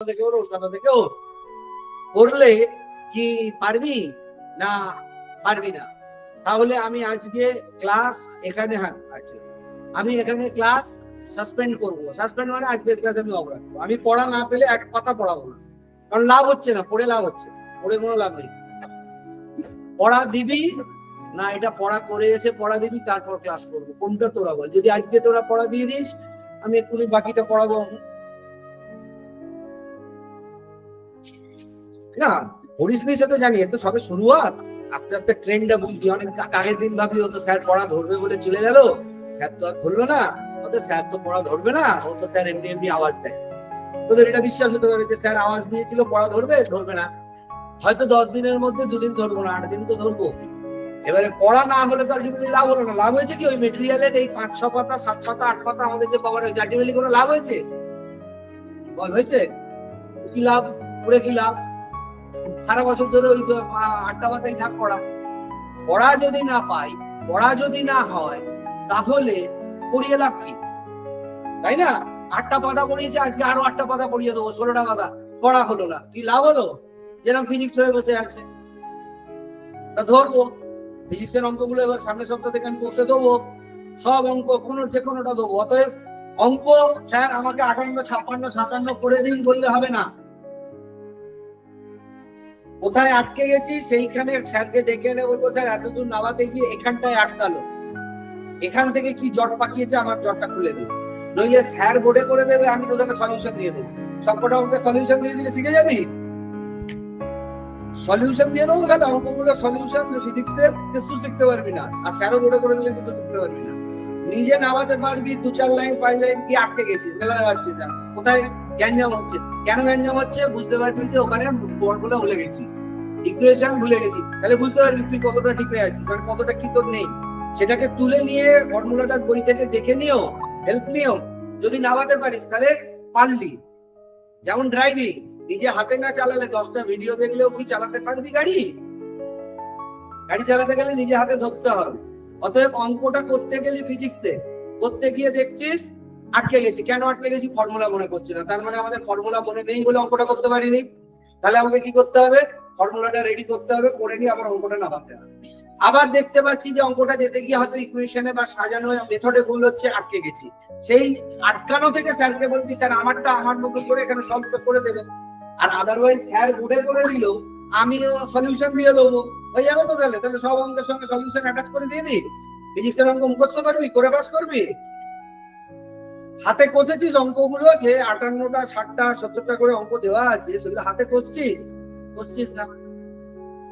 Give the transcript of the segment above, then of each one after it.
থেকে ওর সাথে থেকে ও করলে কি পারবি না পারবি না? তাহলে আমি আজকে ক্লাস এখানে আমি এখানে ক্লাস সাসপেন্ড করবো। সাসপেন্ড মানে আজকের ক্লাস আমি অফ রাখবো। আমি পড়া না পেলে এক পাতা পড়াবো না, কারণ লাভ হচ্ছে না, পড়ে লাভ হচ্ছে, পড়ে কোনো লাভ নেই। পড়া দিবি না, এটা পড়া করে এসে পড়া দিবি, তারপর ক্লাস করবো, কোনটা তোরা বল? যদি আজকে তোরা পড়া দিয়ে দিস, আমি এক্ষুনি বাকিটা পড়াবো না। পড়িস নি সে তো জানি, তো সবে শুরুয়াত, আস্তে আস্তে ট্রেন্ডটা বুঝবি। অনেক আগের দিন ভাবলি ও তো স্যার পড়া ধরবে বলে চলে গেল, স্যার তো আর ধরলো না, ও তো স্যার তো পড়া ধরবে না, ও তো স্যার এমনি এমনি আওয়াজ দেয়। তোদের এটা বিশ্বাস হতে পারে যে স্যার আওয়াজ দিয়েছিল পড়া ধরবে, ধরবে না। হয়তো 10 দিনের মধ্যে 2 দিন ধরবো না, 8 দিন তো ধরবো। এবারে পড়া না হলে তো আলটিমেটলি লাভ হলো না। লাভ হয়েছে কি? ওই মেটেরিয়ালের এই 5-6 পাতা 7 পাতা 8 পাতা আমাদের যে কভার হয়েছে, আলটিমেটলি কোনো লাভ হয়েছে? বল হয়েছে কি লাভ? পড়ে কি লাভ? সারা বছর ধরে ওই 8টা পাতাই থাক পড়া। পড়া যদি না পাই, পড়া যদি না হয়, তাহলে পড়িয়ে লাভ কি? তাই না? 8টা পাতা পড়িয়েছে, আজকে আরো 8টা পাতা পড়িয়ে দেবো, 16টা পাতা পড়া হলো না, কি লাভ হলো? যেরকম ফিজিক্স হয়ে বসে আছে, তা ধরবো ফিজিক্সের অঙ্কগুলো এবার সামনের সপ্তাহ থেকে আমি করতে দেবো, সব অঙ্ক কোনো যে কোনোটা দেবো। অতএব অঙ্ক স্যার আমাকে 58, 56, 57 করে দিন বললে হবে না। কোথায় আটকে গেছি সেইখানে স্যারকে ডেকে এনে বলবো, স্যার এতদূর নামাতে গিয়ে এখানটায় আটকালো, এখান থেকে কি জট পাকিয়েছে আমার জটটা খুলে দিন। নইলে স্যার বোর্ডে করে দেবে, আমি তো তাকে সলিউশন দিয়ে দেবো। সবকটা অঙ্কের সলিউশন দিয়ে দিলে শিখে যাবি। সলিউশন দিয়ে দেবো, তাহলে অঙ্কগুলো সলিউশন ফিজিক্সের কিছু শিখতে পারবি না, আর স্যারও বোর্ডে করে দিলে কিছু শিখতে পারবি না। নিজে নামাতে পারবি, 2-4 লাইন 5 লাইন কি আটকে গেছিস, মেলাতে পারছিস না, কোথায় গ্যাঞ্জাম হচ্ছে, কেন গ্যাঞ্জাম হচ্ছে বুঝতে পারবি যে ওখানে ফর্মুলা ভুলে গেছি, ইকুয়েশন ভুলে গেছি, তাহলে বুঝতে পারবি তুই কতটা ঠিক হয়ে আছিস, মানে কতটা কি তোর নেই। সেটাকে তুলে নিয়ে ফর্মুলাটা বই থেকে দেখে নিও, হেল্প নিও। যদি নামাতে পারিস তাহলে পারলি। যেমন ড্রাইভিং, নিজে হাতে না চালালে 10টা ভিডিও দেখলেও কি চালাতে পারবি গাড়ি? গাড়ি চালাতে গেলে নিজে হাতে ধরতে হবে। অতএব অঙ্কটা করতে গেলে ফিজিক্সে করতে গিয়ে দেখছিস আটকে গেছি, কেন আটকে গেছি? ফর্মুলা মনে করছি না। তার মানে আমাদের ফর্মুলা মনে নেই বলে অঙ্কটা করতে পারিনি। তাহলে আমাকে কি করতে হবে? ফর্মুলাটা রেডি করতে হবে, করে নিয়ে আবার অঙ্কটা নামাতে হবে। আবার দেখতে পাচ্ছি যে অঙ্কটা যেতে গিয়ে হয়তো ইকুয়েশনে বা সাজানো মেথডে ভুল হচ্ছে, আটকে গেছি। সেই আটকানো থেকে স্যারকে বলবি, স্যার আমারটা আমার মতো করে এখানে সলভ করে দেবেন। আর আদারওয়াইজ স্যার বোর্ডে করে দিল, আমিও সলিউশন দিয়ে দেবো, হয়ে যাবে তো। তাহলে সব অঙ্কের সঙ্গে সলিউশন অ্যাটাচ করে দিয়ে দিই। ফিজিক্সের অঙ্ক মুখস্থ করবি, করে পাস করবি। হাতে কষেছিস অঙ্কগুলো, যে 58টা 60টা 70টা করে অঙ্ক দেওয়া আছে, সেগুলো হাতে কষছিস না।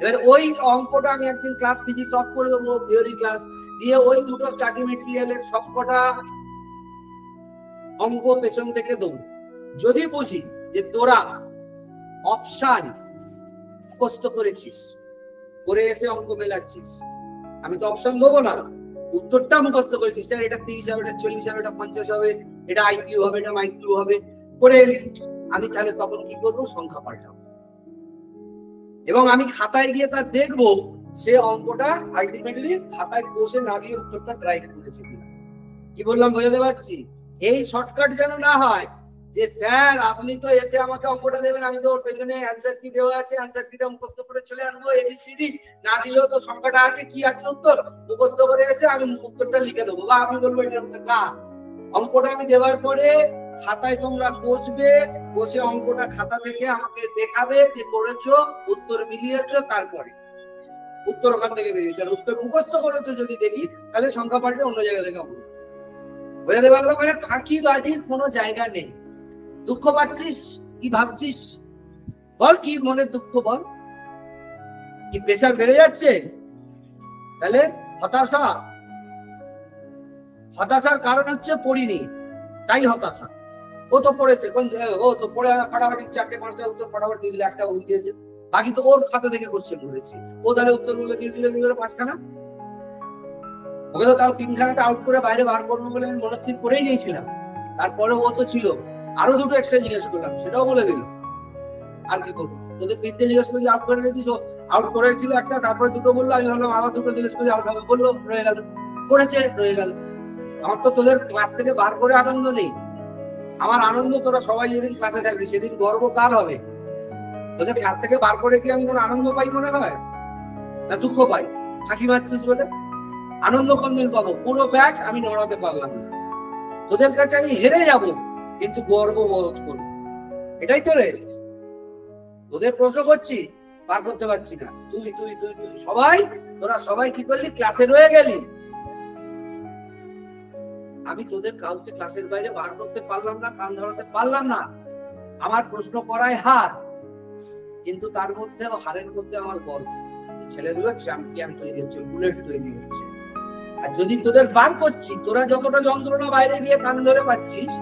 এবার ওই অঙ্কটা আমি একদিন ক্লাস ফিজিক্স অফ করে দেবো, থিওরি ক্লাস দিয়ে ওই দুটো স্টাডি মেটেরিয়ালের সবকটা অঙ্ক পেছন থেকে দেবো। যদি বুঝি যে তোরা অপশন মুখস্থ করেছিস, করে এসে অঙ্ক মেলাচ্ছিস, আমি তো অপশন দেবো না, উত্তরটা মুখস্থ করেছিস, স্যার এটা 30 হবে, এটা 40 হবে, এটা 50 হবে, এটা আইকিউ হবে, এটা মাইকিউ হবে, করে এলি। আমি তাহলে তখন কি করবো? সংখ্যা পাল্টাবো, এবং আমি খাতায় গিয়ে তা দেখবো সে অঙ্কটা আলটিমেটলি খাতায় বসে না দিয়ে উত্তরটা ড্রাইভ করেছে কিনা। কি বললাম বোঝাতে পারছি? এই শর্টকাট যেন না হয় যে স্যার আপনি তো এসে আমাকে অঙ্কটা দেবেন, আমি তো ওর পেছনে অ্যান্সার কি দেওয়া আছে, অ্যান্সার কিটা মুখস্থ করে চলে আসবো, এবিসিডি না দিলেও তো সংখ্যাটা আছে, কি আছে উত্তর মুখস্থ করে এসে আমি উত্তরটা লিখে দেবো, বা আমি বলবো এটা না। অঙ্কটা আমি দেওয়ার পরে খাতায় তোমরা বসবে, বসে অঙ্কটা খাতা থেকে আমাকে দেখাবে যে করেছো, উত্তর মিলিয়েছো, তারপরে উত্তর ওখান থেকে বেরিয়েছে। আর উত্তর মুখস্থ করেছো যদি দেখি, তাহলে সংখ্যা পাল্টে অন্য জায়গা থেকে অঙ্ক। বোঝাতে পারলাম? মানে ফাঁকি বাজির কোনো জায়গা নেই। দুঃখ পাচ্ছিস, কি ভাবছিস বল, কি মনের দুঃখ বল, কি প্রেশার বেড়ে যাচ্ছে? তাহলে হতাশার কারণ হচ্ছে পড়িনি, তাই হতাশা। ও তো পড়েছে, ও তো পড়ে ফাটাফাটি 4টে-5টা উত্তর ফাটাফাটি দিয়ে দিলে, একটা ভুল দিয়েছে, বাকি তো ওর খাতা থেকে কোশ্চেন করেছে, ও তাহলে উত্তরগুলো দিয়ে দিলে 5খানা, ওকে তো তাও 3খানাতে আউট করে বাইরে বার করবো বলে আমি মনে ঠিক করেই নিয়েছিলাম। তারপরে ও তো ছিল, আরো 2টো এক্সট্রা জিজ্ঞেস করলাম, সেটাও বলে দিল। আর কি করবো? তোদের 3টে জিজ্ঞেস করি আউট করে গেছিস, আউট করেছিল একটা, তারপরে 2টো বললো, আমি ভাবলাম আবার 2টো জিজ্ঞেস করি আউট হবে, বললো রয়ে গেল, পড়েছে রয়ে গেল। আমার তো তোদের ক্লাস থেকে বার করে আনন্দ নেই, আমার আনন্দ তোরা সবাই যেদিন ক্লাসে থাকবি সেদিন গর্ব কার হবে? তোদের ক্লাস থেকে বার করে কি আমি কোনো আনন্দ পাই মনে হয়, না দুঃখ পাই? ফাঁকি মারছিস বলে আনন্দ কোন দিন পাবো? পুরো ব্যাচ আমি নড়াতে পারলাম না, তোদের কাছে আমি হেরে যাব, কিন্তু গর্ব বোধ করবো। এটাই তো রে, তোদের প্রশ্ন করছি, বার করতে পারছি না। তুই তুই তুই তুই সবাই, তোরা সবাই কি করলি? ক্লাসে রয়ে গেলি। আমি তোদের কাউকে ক্লাসের বাইরে বার করতে পারলাম না, কান ধরাতে পারলাম না। আমার প্রশ্ন করায় হার, কিন্তু তার মধ্যে হারের মধ্যে আমার গর্ব। ছেলেগুলো চ্যাম্পিয়ন তৈরি হচ্ছে, বুলেট তৈরি হচ্ছে। আর যদি তোদের বার করছি, তোরা যতটা যন্ত্রণা বাইরে গিয়ে কান ধরে পাচ্ছিস,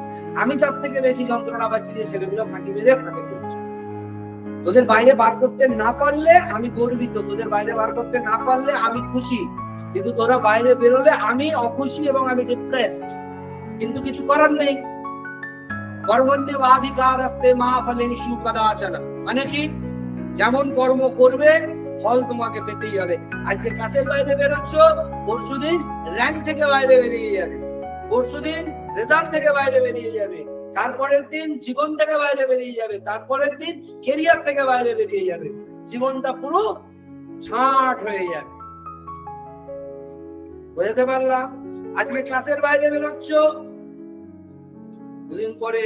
আমি তার থেকে বেশি যন্ত্রণা পাচ্ছি যে ছেলেগুলো ফাঁকি মেরে ফাঁকে করছে। তোদের বাইরে বার করতে না পারলে আমি গর্বিত, তোদের বাইরে বার করতে না পারলে আমি খুশি, কিন্তু তোরা বাইরে বেরোলে আমি অখুশি এবং আমি ডিপ্রেসড। কিন্তু কিছু করার নেই। কর্মণ্যেবাধিকার আস্তে মা ফলেষু কদাচন, মানে কি? যেমন কর্ম করবে ফল তোমাকে পেতেই হবে। আজকে ক্লাসের বাইরে বেরোচ্ছ, পরশুদিন র্যাঙ্ক থেকে বাইরে বেরিয়ে যাবে, পরশুদিন রেজাল্ট থেকে বাইরে বেরিয়ে যাবে, তারপরের দিন জীবন থেকে বাইরে বেরিয়ে যাবে, তারপরের দিন কেরিয়ার থেকে বাইরে বেরিয়ে যাবে। জীবনটা পুরো ছাট হয়ে যাবে। বুঝতে পারলাম? আজকে ক্লাসের বাইরে বেরোচ্ছ, দুদিন পরে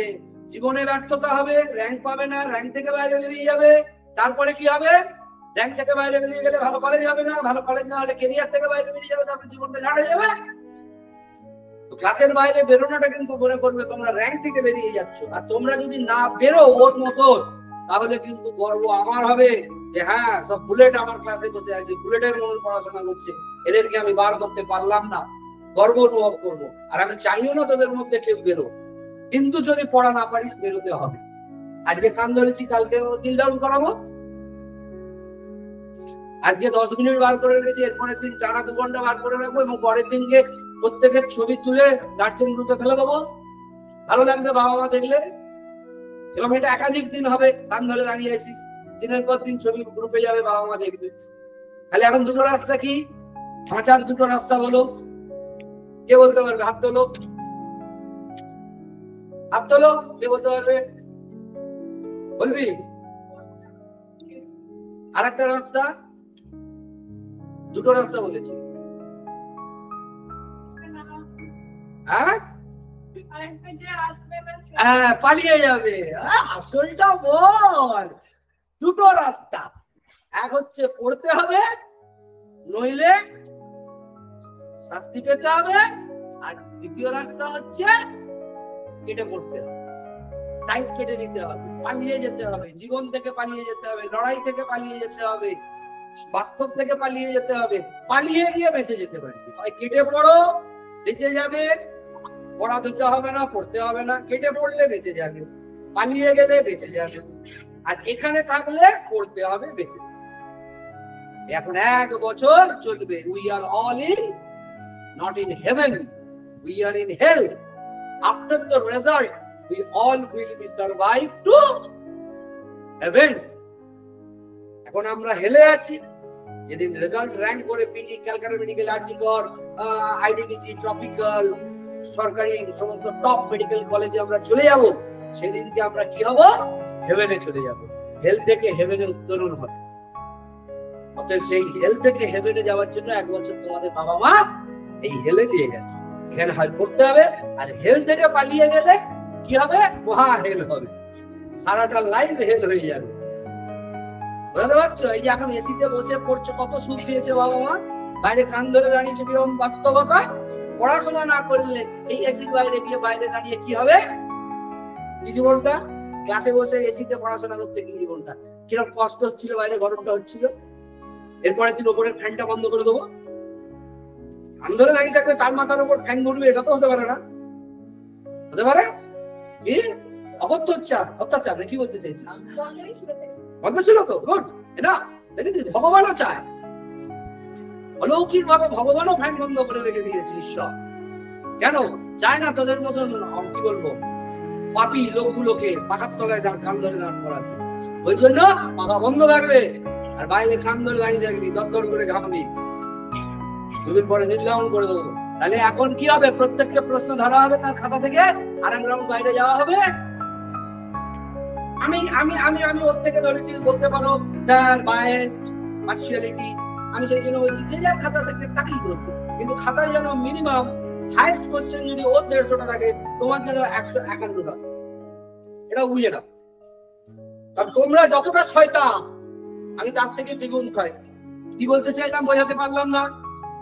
জীবনে ব্যর্থতা হবে, র্যাঙ্ক পাবে না, র্যাঙ্ক থেকে বাইরে বেরিয়ে যাবে। তারপরে কি হবে? র্যাঙ্ক থেকে বাইরে বেরিয়ে গেলে ভালো কলেজ হবে না, ভালো কলেজ না হলে কেরিয়ার থেকে বাইরে বেরিয়ে যাবে, তারপরে জীবনটা ঝাড়ে যাবে। ক্লাসের বাইরে বেরোনোটা কিন্তু মনে করবে তোমরা র্যাঙ্ক থেকে বেরিয়ে যাচ্ছ। আর তোমরা যদি না বেরো ওর মতো, তাহলে কিন্তু গর্ব আমার হবে যে হ্যাঁ, সব বুলেট আমার ক্লাসে বসে আছে, বুলেটের মতন পড়াশোনা করছে, এদেরকে আমি বার করতে পারলাম না, গর্ব অনুভব করবো। আর আমি চাইও না তোদের মধ্যে কেউ বেরো, কিন্তু যদি পড়া না পারিস বেরোতে হবে। আজকে কান ধরেছি, কালকে কিল ডাউন করাবো। আজকে 10 মিনিট বার করে রেখেছি, এরপরের দিন টানা 2 ঘন্টা বার করে রাখবো, এবং পরের দিনকে প্রত্যেকের ছবি তুলে গার্জেন গ্রুপে ফেলে দেবো। ভালো লাগবে বাবা মা দেখলে, এবং এটা একাধিক দিন হবে। কান ধরে দাঁড়িয়ে আছিস, দিনের পর দিন ছবি গ্রুপে যাবে, বাবা মা দেখবে। তাহলে এখন দুটো রাস্তা কি? বাঁচার দুটো রাস্তা হলো, কে বলতে পারবে? হাত তোলো, হাত তোলো, কে বলতে পারবে? বলবি? আর একটা রাস্তা, দুটো রাস্তা বলেছি। পালিয়ে যাবে, আসলটা বল। দুটো রাস্তা, এক হচ্ছে পড়তে হবে, নইলে শাস্তি পেতে হবে, আর দ্বিতীয় রাস্তা হচ্ছে কেটে পড়তে হবে, সাইড কেটে নিতে হবে, পালিয়ে যেতে হবে, জীবন থেকে পালিয়ে যেতে হবে, লড়াই থেকে পালিয়ে যেতে হবে, বাস্তব থেকে পালিয়ে যেতে হবে। পালিয়ে গিয়ে বেঁচে যেতে পারবি। হয় কেটে পড়ো, বেঁচে যাবে, পড়া দিতে হবে না, পড়তে হবে না। কেটে পড়লে বেঁচে যাবে, পালিয়ে গেলে বেঁচে যাবে, আর এখানে থাকলে পড়তে হবে, বেঁচে যাবে। এখন 1 বছর চলবে। We are all in, not in heaven, we are in hell. After the result we all will be survive to heaven. এখন আমরা হেলে আছি। যেদিন রেজাল্ট র্যাঙ্ক করে পিজি, ক্যালকাটা মেডিকেল, আরজিকর, আইডিকেজি, ট্রপিক্যাল, সরকারি সমস্ত টপ মেডিকেল কলেজে আমরা চলে যাব, সেদিনকে আমরা কি হব? হেভেনে চলে যাব। হেল থেকে হেভেনে উত্তরণ হবে। অতএব সেই হেল থেকে হেভেনে যাওয়ার জন্য 1 বছর তোমাদের বাবা মা এই হেলে দিয়ে গেছে। এখানে হয় পড়তে হবে, আর হেল থেকে পালিয়ে গেলে কি হবে? মহা হেল হবে, সারাটা লাইফ হেল হয়ে যাবে। বুঝতে পারছো? এই যে এখন এসিতে বসে পড়ছো, কত সুখ দিয়েছে বাবা মা, বাইরে কান ধরে দাঁড়িয়েছে, কিরকম বাস্তবতা। পড়াশোনা না করলে এই এসির বাইরে গিয়ে বাইরে দাঁড়িয়ে কি হবে? কি জীবনটা? ক্লাসে বসে এসিতে পড়াশোনা করতে কি জীবনটা? কিরকম কষ্ট হচ্ছিল, বাইরে গরমটা হচ্ছিল। এরপরে দিন ওপরের ফ্যানটা বন্ধ করে দেবো, কান ধরে দাঁড়িয়ে থাকবে, তার মাথার উপর ফ্যান ঘুরবে, এটা তো হতে পারে না। হতে পারে কি? অত্যাচার কি বলতে চাইছিস? বন্ধ ছিল তো, গুড। এটা দেখেছিস, ভগবানও চায়, অলৌকিক ভাবে ভগবানও ফ্যান বন্ধ করে রেখে দিয়েছে ঈশ্বর। কেন চায় না তোদের মতন কি বলবো পাপী লোকগুলোকে পাখার তলায় কান ধরে দাঁড় করাতে? ওই জন্য পাখা বন্ধ থাকবে, আর বাইরে কান ধরে দাঁড়িয়ে থাকবি, দরদর করে ঘামবি। 2 দিন পরে নির্লাউন করে দেবো, তাহলে এখন কি হবে? প্রত্যেককে প্রশ্ন ধরা হবে তার খাতা থেকে, আর এক রাউন্ড বাইরে যাওয়া হবে। আমি আমি আমি আমি ওর থেকে ধরেছি, বলতে পারো স্যার বায়াসড, পার্সিয়ালিটি, আমি সেই জন্য বলছি যে যার খাতা থেকে তাকেই ধরবো, কিন্তু খাতায় যেন মিনিমাম হাইয়েস্ট কোশ্চেন যদি ওর 150টা থাকে, তোমার যেন 151টা, এটা বুঝে নাও। কারণ তোমরা যতটা শয়তান, আমি তার থেকে দ্বিগুণ শয়তান। কি বলতে চাইলাম বোঝাতে পারলাম না?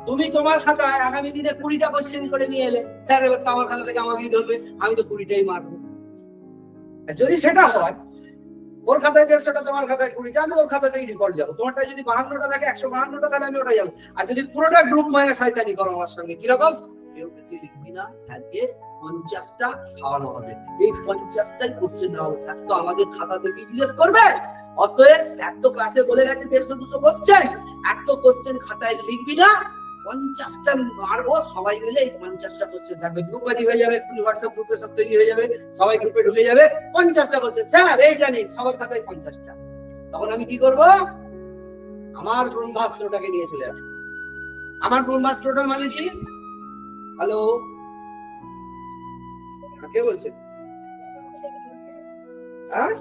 তুমি তোমার খাতায় আগামী দিনে 20টা কোশ্চেন করে নিয়ে এলে, স্যার এবার তো আমার খাতা থেকে আমাকেই ধরবে, আমি তো 20টাই মারবো। যদি সেটা হয়, ওর খাতায় 150টা, তোমার খাতায় 20টা, আমি ওর খাতা থেকে ডিফল্ট যাবো। তোমারটা যদি 52টা থাকে, 152টা, তাহলে আমি ওটা যাবো। আর যদি পুরোটা গ্রুপ মানে শয়তানি করো আমার সঙ্গে, কিরকম? কেউ বেশি লিখবি না, স্যারকে 50টা খাওয়ানো হবে, এই 50টাই কোশ্চেন দেওয়া হবে, স্যার তো আমাদের খাতা থেকে জিজ্ঞেস করবে। অতএব স্যার তো ক্লাসে বলে গেছে 150-200 কোশ্চেন, এত কোশ্চেন খাতায় লিখবি না, 50টা মারবো, সবাই মিলে এই 50টা কোশ্চেন থাকবে, গ্রুপবাজি হয়ে যাবে, হোয়াটসঅ্যাপ গ্রুপে সব তৈরি হয়ে যাবে, সবাই গ্রুপে ঢুকে যাবে, 50টা কোশ্চেন, স্যার এইটা নেই, সবার খাতায় 50টা। তখন আমি কি করব? আমার ব্রহ্মাস্ত্রটাকে নিয়ে চলে আসবো। আমার ব্রহ্মাস্ত্রটা মানে কি? হ্যালো, কে বলছেন? হ্যাঁ,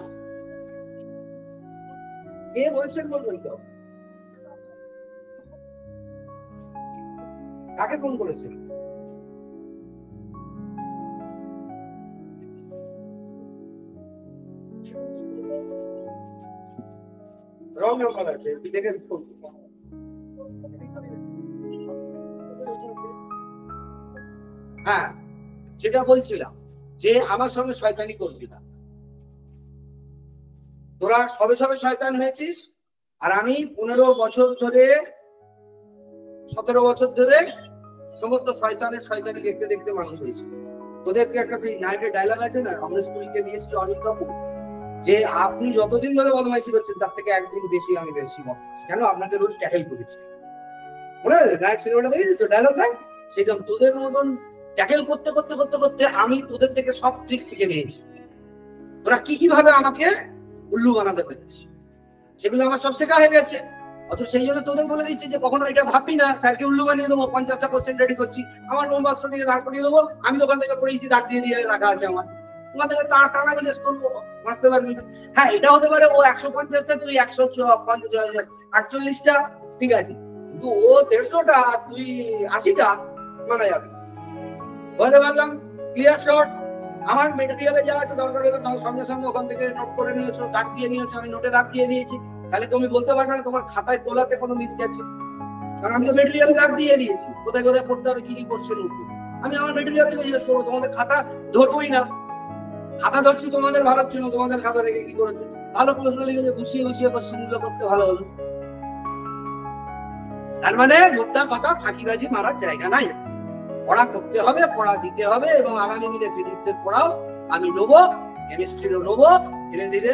কে বলছেন বলবেন তো? কাকে ফোন করেছেন? রং নাম্বার আছে, দেখে ফোন। হ্যাঁ, যেটা বলছিলাম যে আমার সঙ্গে শয়তানি করবি না। তোরা সবে সবে শয়তান হয়েছিস, আর আমি 15 বছর ধরে, 17 বছর ধরে সমস্ত শয়তানের শয়তানি দেখতে দেখতে মানুষ হয়েছে। তোদেরকে একটা সেই নাইটের ডায়লগ আছে না, অমরেশ পুরীকে দিয়েছিল অনিল কাপুর, যে আপনি যতদিন ধরে বদমাইশি করছেন তার থেকে একদিন বেশি আমি বেশি বদমাইশ, কেন? আপনাকে রোজ ট্যাকেল করেছি। মনে হয় নায়ক সিনেমাটা দেখেছিস তো ডায়লগ নাই? সেরকম তোদের মতন ট্যাকেল করতে করতে করতে করতে আমি তোদের থেকে সব ট্রিক শিখে নিয়েছি। তোরা কি কিভাবে আমাকে উল্লু বানাতে পেরেছিস, সেগুলো আমার সব শেখা হয়ে গেছে। অত সেই জন্য তোদের বলে দিচ্ছি যে কখনো এটা ভাববি না স্যারকে উল্লু বানিয়ে দেবো, 50টা কোশ্চেন রেডি করছি, আমার ব্রহ্মাস্ত্র নিয়ে দাঁড় করিয়ে দেবো, আমি দোকান থেকে পড়েছি, দাগ দিয়ে দিয়ে রাখা আছে আমার, তোমাদের তার টানা জিজ্ঞেস করবো, বাঁচতে পারবি না। হ্যাঁ, এটা হতে পারে ও 150টা, তুই 148টা, ঠিক আছে, কিন্তু ও 150টা, তুই 80টা, মানা যাবে। বলতে পারলাম? Clear short. আমার মেটেরিয়ালে যা আছে দরকার হলে তোমার সঙ্গে সঙ্গে ওখান থেকে নোট করে নিয়েছো, দাগ দিয়ে নিয়েছো, আমি নোটে দাগ দিয়ে দিয়েছি, তাহলে তুমি বলতে পারবে না তোমার খাতায় তোলাতে কোনো মিস গেছে, কারণ আমি তো মেটেরিয়ালে দাগ দিয়ে দিয়েছি কোথায় কোথায় পড়তে হবে, কি কি কোশ্চেন উঠবে। আমি আমার মেটেরিয়াল থেকে জিজ্ঞেস করবো, তোমাদের খাতা ধরবোই না। খাতা ধরছি তোমাদের ভালো জন্য, তোমাদের খাতা থেকে কি করেছো, ভালো প্রশ্ন লিখেছে, গুছিয়ে গুছিয়ে কোশ্চেন গুলো করতে ভালো হলো। তার মানে মোদ্দা কথা, ফাঁকিবাজি মারার জায়গা নাই, পড়া করতে হবে, পড়া দিতে হবে, এবং আগামী দিনে ফিজিক্সের পড়াও আমি নেবো, কেমিস্ট্রিরও নেবো। ধীরে ধীরে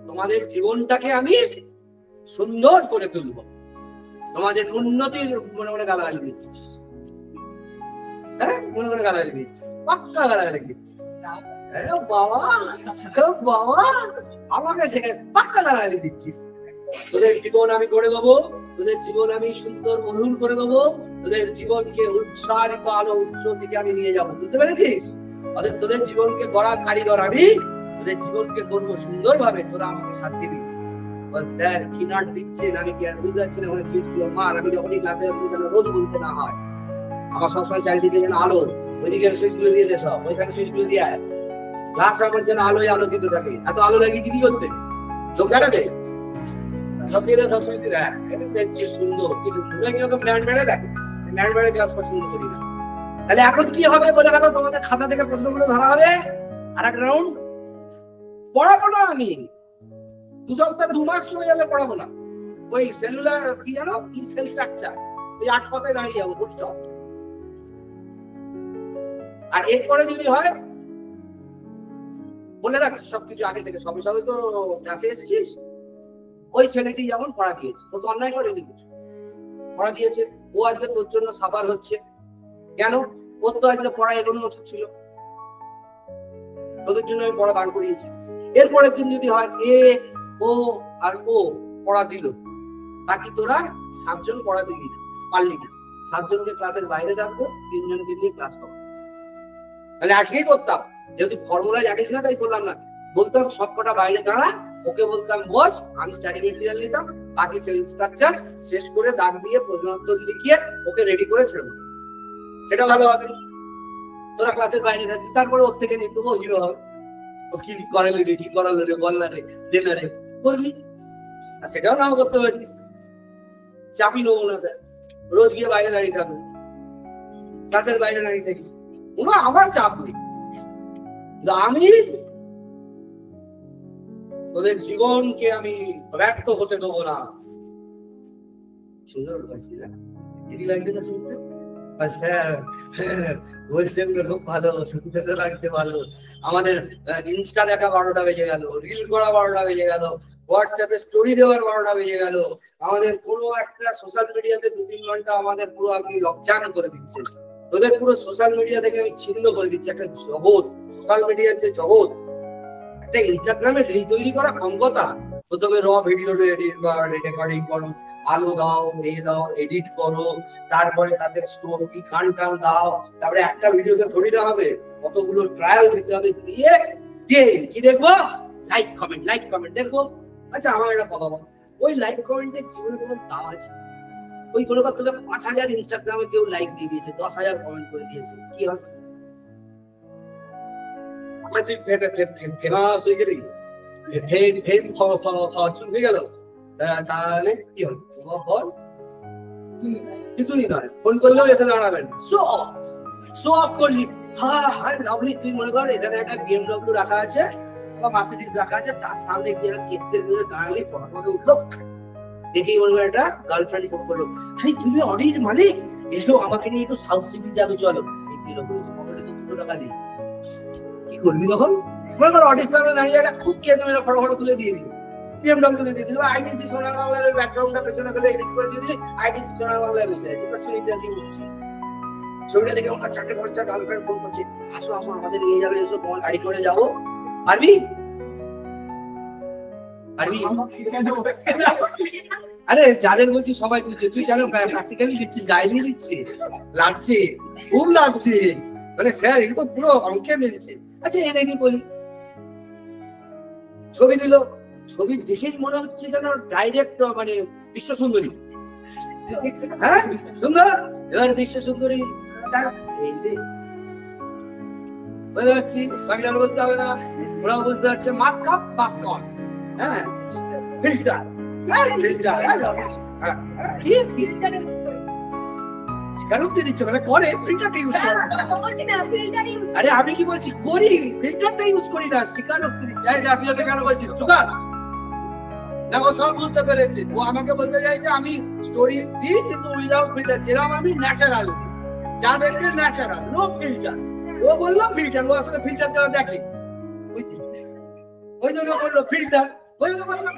তোমাদের জীবনটাকে আমি সুন্দর করে তুলবো। তোমাদের উন্নতির মনে মনে গালাগালি দিচ্ছিস, হ্যাঁ মনে মনে গালাগালি দিচ্ছিস, পাক্কা গালাগালি দিচ্ছিস, বাবা বাবা আমাকে শেখে পাক্কা গালাগালি দিচ্ছিস। তোদের জীবন আমি করে দেবো, তোদের জীবন আমি সুন্দর মধুর করে দেবো, তোদের জীবনকে উৎসাহিত আলো উচ্চ দিকে আমি নিয়ে যাবো, বুঝতে পেরেছিস? তোদের জীবনকে গড়ার কারিগর আমি, তোদের জীবনকে করবো সুন্দর ভাবে, তোরা আমাকে সাথ দিবি। স্যার কি নাট দিচ্ছেন, আমি কি আর বুঝতে পারছি না, ওখানে সুইচ গুলো মার, আমি যখনই ক্লাসে আসবো যেন রোজ বলতে না হয়, আমার সবসময় চারিদিকে যেন আলো, ওইদিকে সুইচ গুলো দিয়ে দে, সব ওইখানে সুইচ গুলো দিয়ে ক্লাস আমার যেন আলোয় আলোকিত থাকে। এত আলো লাগিয়েছি কি করতে? চোখ দেখাতে সব দিয়ে সব সুইচ দিয়ে দেয়, দেখছি সুন্দর, কিন্তু কিরকম ব্র্যান্ড বেড়ে দেখ, ব্র্যান্ড বেড়ে ক্লাস পছন্দ করি না। তাহলে এখন কি হবে বলে গেল, তোমাদের খাতা থেকে প্রশ্নগুলো ধরা হবে, আর এক রাউন্ড পড়াবো না আমি, 2 সপ্তাহ 2 মাস চলে যাবে পড়াবো না। ওই সেলুলার কি জানো, কি সেল স্ট্রাকচার, ওই 8 কথায় দাঁড়িয়ে যাবো, বুঝছো? আর এরপরে যদি হয় বলে রাখ সবকিছু আগে থেকে, সবে সবে তো ক্লাসে এসেছিস, ওই ছেলেটি যেমন পড়া দিয়েছে, ও তো অন্যায় করেনি কিছু, পড়া দিয়েছে, ও আজকে তোর জন্য সাফার হচ্ছে কেন? ওর তো আজকে পড়া এগোনো উচিত ছিল, তোদের জন্য আমি পড়া দান করিয়েছি। এরপরের দিন যদি হয় এ, ও আর ও পড়া দিল, বাকি তোরা 7 জন পড়া দিলি না, পারলি না, 7 জনকে ক্লাসের বাইরে রাখবো, 3 জনকে দিয়ে ক্লাস করবো। তাহলে আজকেই করতাম, যেহেতু ফর্মুলা জানিস না তাই করলাম না। বলতাম সবকটা বাইরে দাঁড়া, ওকে বলতাম বস, আমি স্টাডি মেটেরিয়াল নিতাম, বাকি সেল স্ট্রাকচার শেষ করে দাগ দিয়ে প্রশ্নোত্তর লিখিয়ে ওকে রেডি করে ছেড়ে দেবো। সেটা ভালো হবে। তোরা ক্লাসের বাইরে থাকবি, তারপরে ওর থেকে নিয়ে নেবো, হিরো হবে। ও কি করালো রে, কি করালো রে, বললা রে, দিলা রে, করবি। আর সেটাও নাও করতে পারিস, চাপি নেবো না স্যার। রোজ গিয়ে বাইরে দাঁড়িয়ে থাকবো, ক্লাসের বাইরে দাঁড়িয়ে থাকি, কোনো আমার চাপ নেই। আমি তোদের জীবনকে আমি ব্যর্থ হতে দেবো না। সুন্দর বলছি না, এই লাইনটা শুনতে স্যার বলছেন খুব ভালো, শুনতে তো লাগছে ভালো। আমাদের ইনস্টা দেখা 12টা বেজে গেল, রিল করা 12টা বেজে গেল, হোয়াটসঅ্যাপে স্টোরি দেওয়ার 12টা বেজে গেল। আমাদের পুরো একটা সোশ্যাল মিডিয়াতে 2-3 ঘন্টা আমাদের পুরো আপনি লকচান করে দিচ্ছেন। তোদের পুরো সোশ্যাল মিডিয়া থেকে আমি ছিন্ন করে দিচ্ছি। একটা জগৎ, সোশ্যাল মিডিয়ার যে জগৎ, একটা ইনস্টাগ্রামে রিল তৈরি করা কম কথা। প্রথমে র ভিডিও রেকর্ডিং করো, আলো দাও, দাও, এডিট করো, তারপরে তাদের স্টোরি গান টান দাও, তারপরে একটা ভিডিওতে ধরি না হবে, কতগুলো ট্রায়াল দিতে হবে, দিয়ে কি দেখবো, লাইক কমেন্ট দেখবো। আচ্ছা আমার একটা কথা বল, ওই লাইক কমেন্টের জীবনে কোনো দাম আছে? ওই কোনো কথা, তোকে 5000 ইনস্টাগ্রামে কেউ লাইক দিয়ে দিয়েছে, 10,000 কমেন্ট করে দিয়েছে, কি হবে? তুই ফেমাস হয়ে গেলি, হয়ে গেল, তাহলে কি হল? কিছুই নয়, ফোন করলেও এসে দাঁড়াবেন, শো অফ করলি। হ্যাঁ লাভলি, তুই মনে কর এখানে একটা BMW রাখা আছে বা মার্সিডিজ রাখা আছে, তার সামনে গিয়ে কেকদের মধ্যে দাঁড়ালি, ফটো উঠলো, দেখেই মনে কর একটা গার্লফ্রেন্ড ফোন করলো, ভাই তুমি অডির মালিক, এসো আমাকে নিয়ে একটু সাউথ সিটি যাবে, চলো। পকেটে তো 2 টাকা নেই, কি করবি তখন? মনে করো অডির সামনে দাঁড়িয়ে একটা খুব কেঁদে মেরে ফটো তুলে দিয়ে দিলি, BMW দিয়ে দিলি, আইটিসি সোনার বাংলার ব্যাকগ্রাউন্ডটা পেছনে ফেলে এডিট করে দিয়ে দিলি, আইটিসি সোনার বাংলায় বসে আছে, তা ছবিটা দিয়ে উঠছিস। ছবিটা দেখে আমার 4-5টা গার্লফ্রেন্ড ফোন করছে, আসো আসো আমাদের নিয়ে যাবে, এসো তোমার গাড়ি করে যাবো। পারবি? আরে যাদের বলছি সবাই বুঝছে, তুই কেন প্র্যাকটিক্যালি লিখছিস, ডায়েরি লিখছিস? লাগছে, খুব লাগছে, মানে স্যার এগুলো তো পুরো অঙ্কে মিলছে। আচ্ছা এ দেখি বলি, ছবি দিল, ছবি দেখেই মনে হচ্ছে যেন ডাইরেক্ট মানে বিশ্ব সুন্দরী। হ্যাঁ সুন্দর, এবার বিশ্ব সুন্দরী বুঝতে পারছি, বলতে হবে না, ওরাও বুঝতে পারছে, মাস্ক আপ মাস্ক অন। হ্যাঁ ফিল্টার, আরে আমি কি বলছি করি, ফিল্টারটা ইউজ করি না, স্বীকারোক্তি দিচ্ছে। কেন বলছিস সুগার? দেখো সব বুঝতে পেরেছে, ও আমাকে বলতে চাইছে আমি স্টোরি দিই কিন্তু উইদাউট ফিল্টার, যেরকম আমি ন্যাচারাল দিই, যা দেখবে ন্যাচারাল, নো ফিল্টার। ও বললো ফিল্টার, ও আসলে ফিল্টার দেওয়া দেখে, ওই জন্য বললো ফিল্টার। ওই জন্য বললো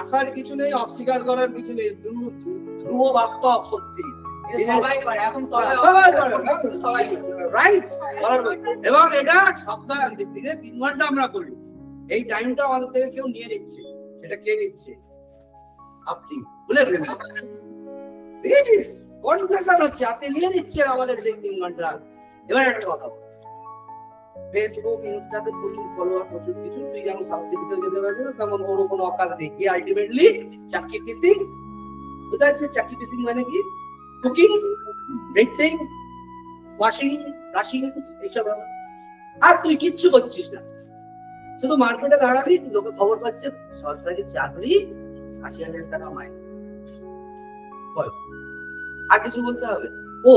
আসার কিছু নেই, অস্বীকার করার কিছু নেই, ধ্রুব বাস্তব সত্যি। এবং এটা সপ্তাহে 3 ঘন্টা আমরা করি, এই টাইমটা আমাদের থেকে কেউ নিয়ে নিচ্ছে, সেটা কে নিচ্ছে? আপনি বলে দেখেছিস কনফিউশন হচ্ছে, আপনি নিয়ে নিচ্ছেন আমাদের সেই 3 ঘন্টা। এবার একটা কথা বল, ফেসবুক ইনস্টাতে প্রচুর ফলোয়ার, প্রচুর কিছু, তুই যেমন সাবসিডিতে যেতে পারবি না, তেমন ওর কোনো অকাল নেই। কি আলটিমেটলি চাকি পিসিং, বুঝতে পারছিস? চাকি পিসিং মানে কি? কুকিং, বেকিং, ওয়াশিং, ব্রাশিং, এইসব। আর তুই কিচ্ছু করছিস না, শুধু মার্কেটে দাঁড়াবি, লোকে খবর পাচ্ছে সরকারি চাকরি 80,000 টাকা মাইনে। আর কিছু বলতে হবে? ও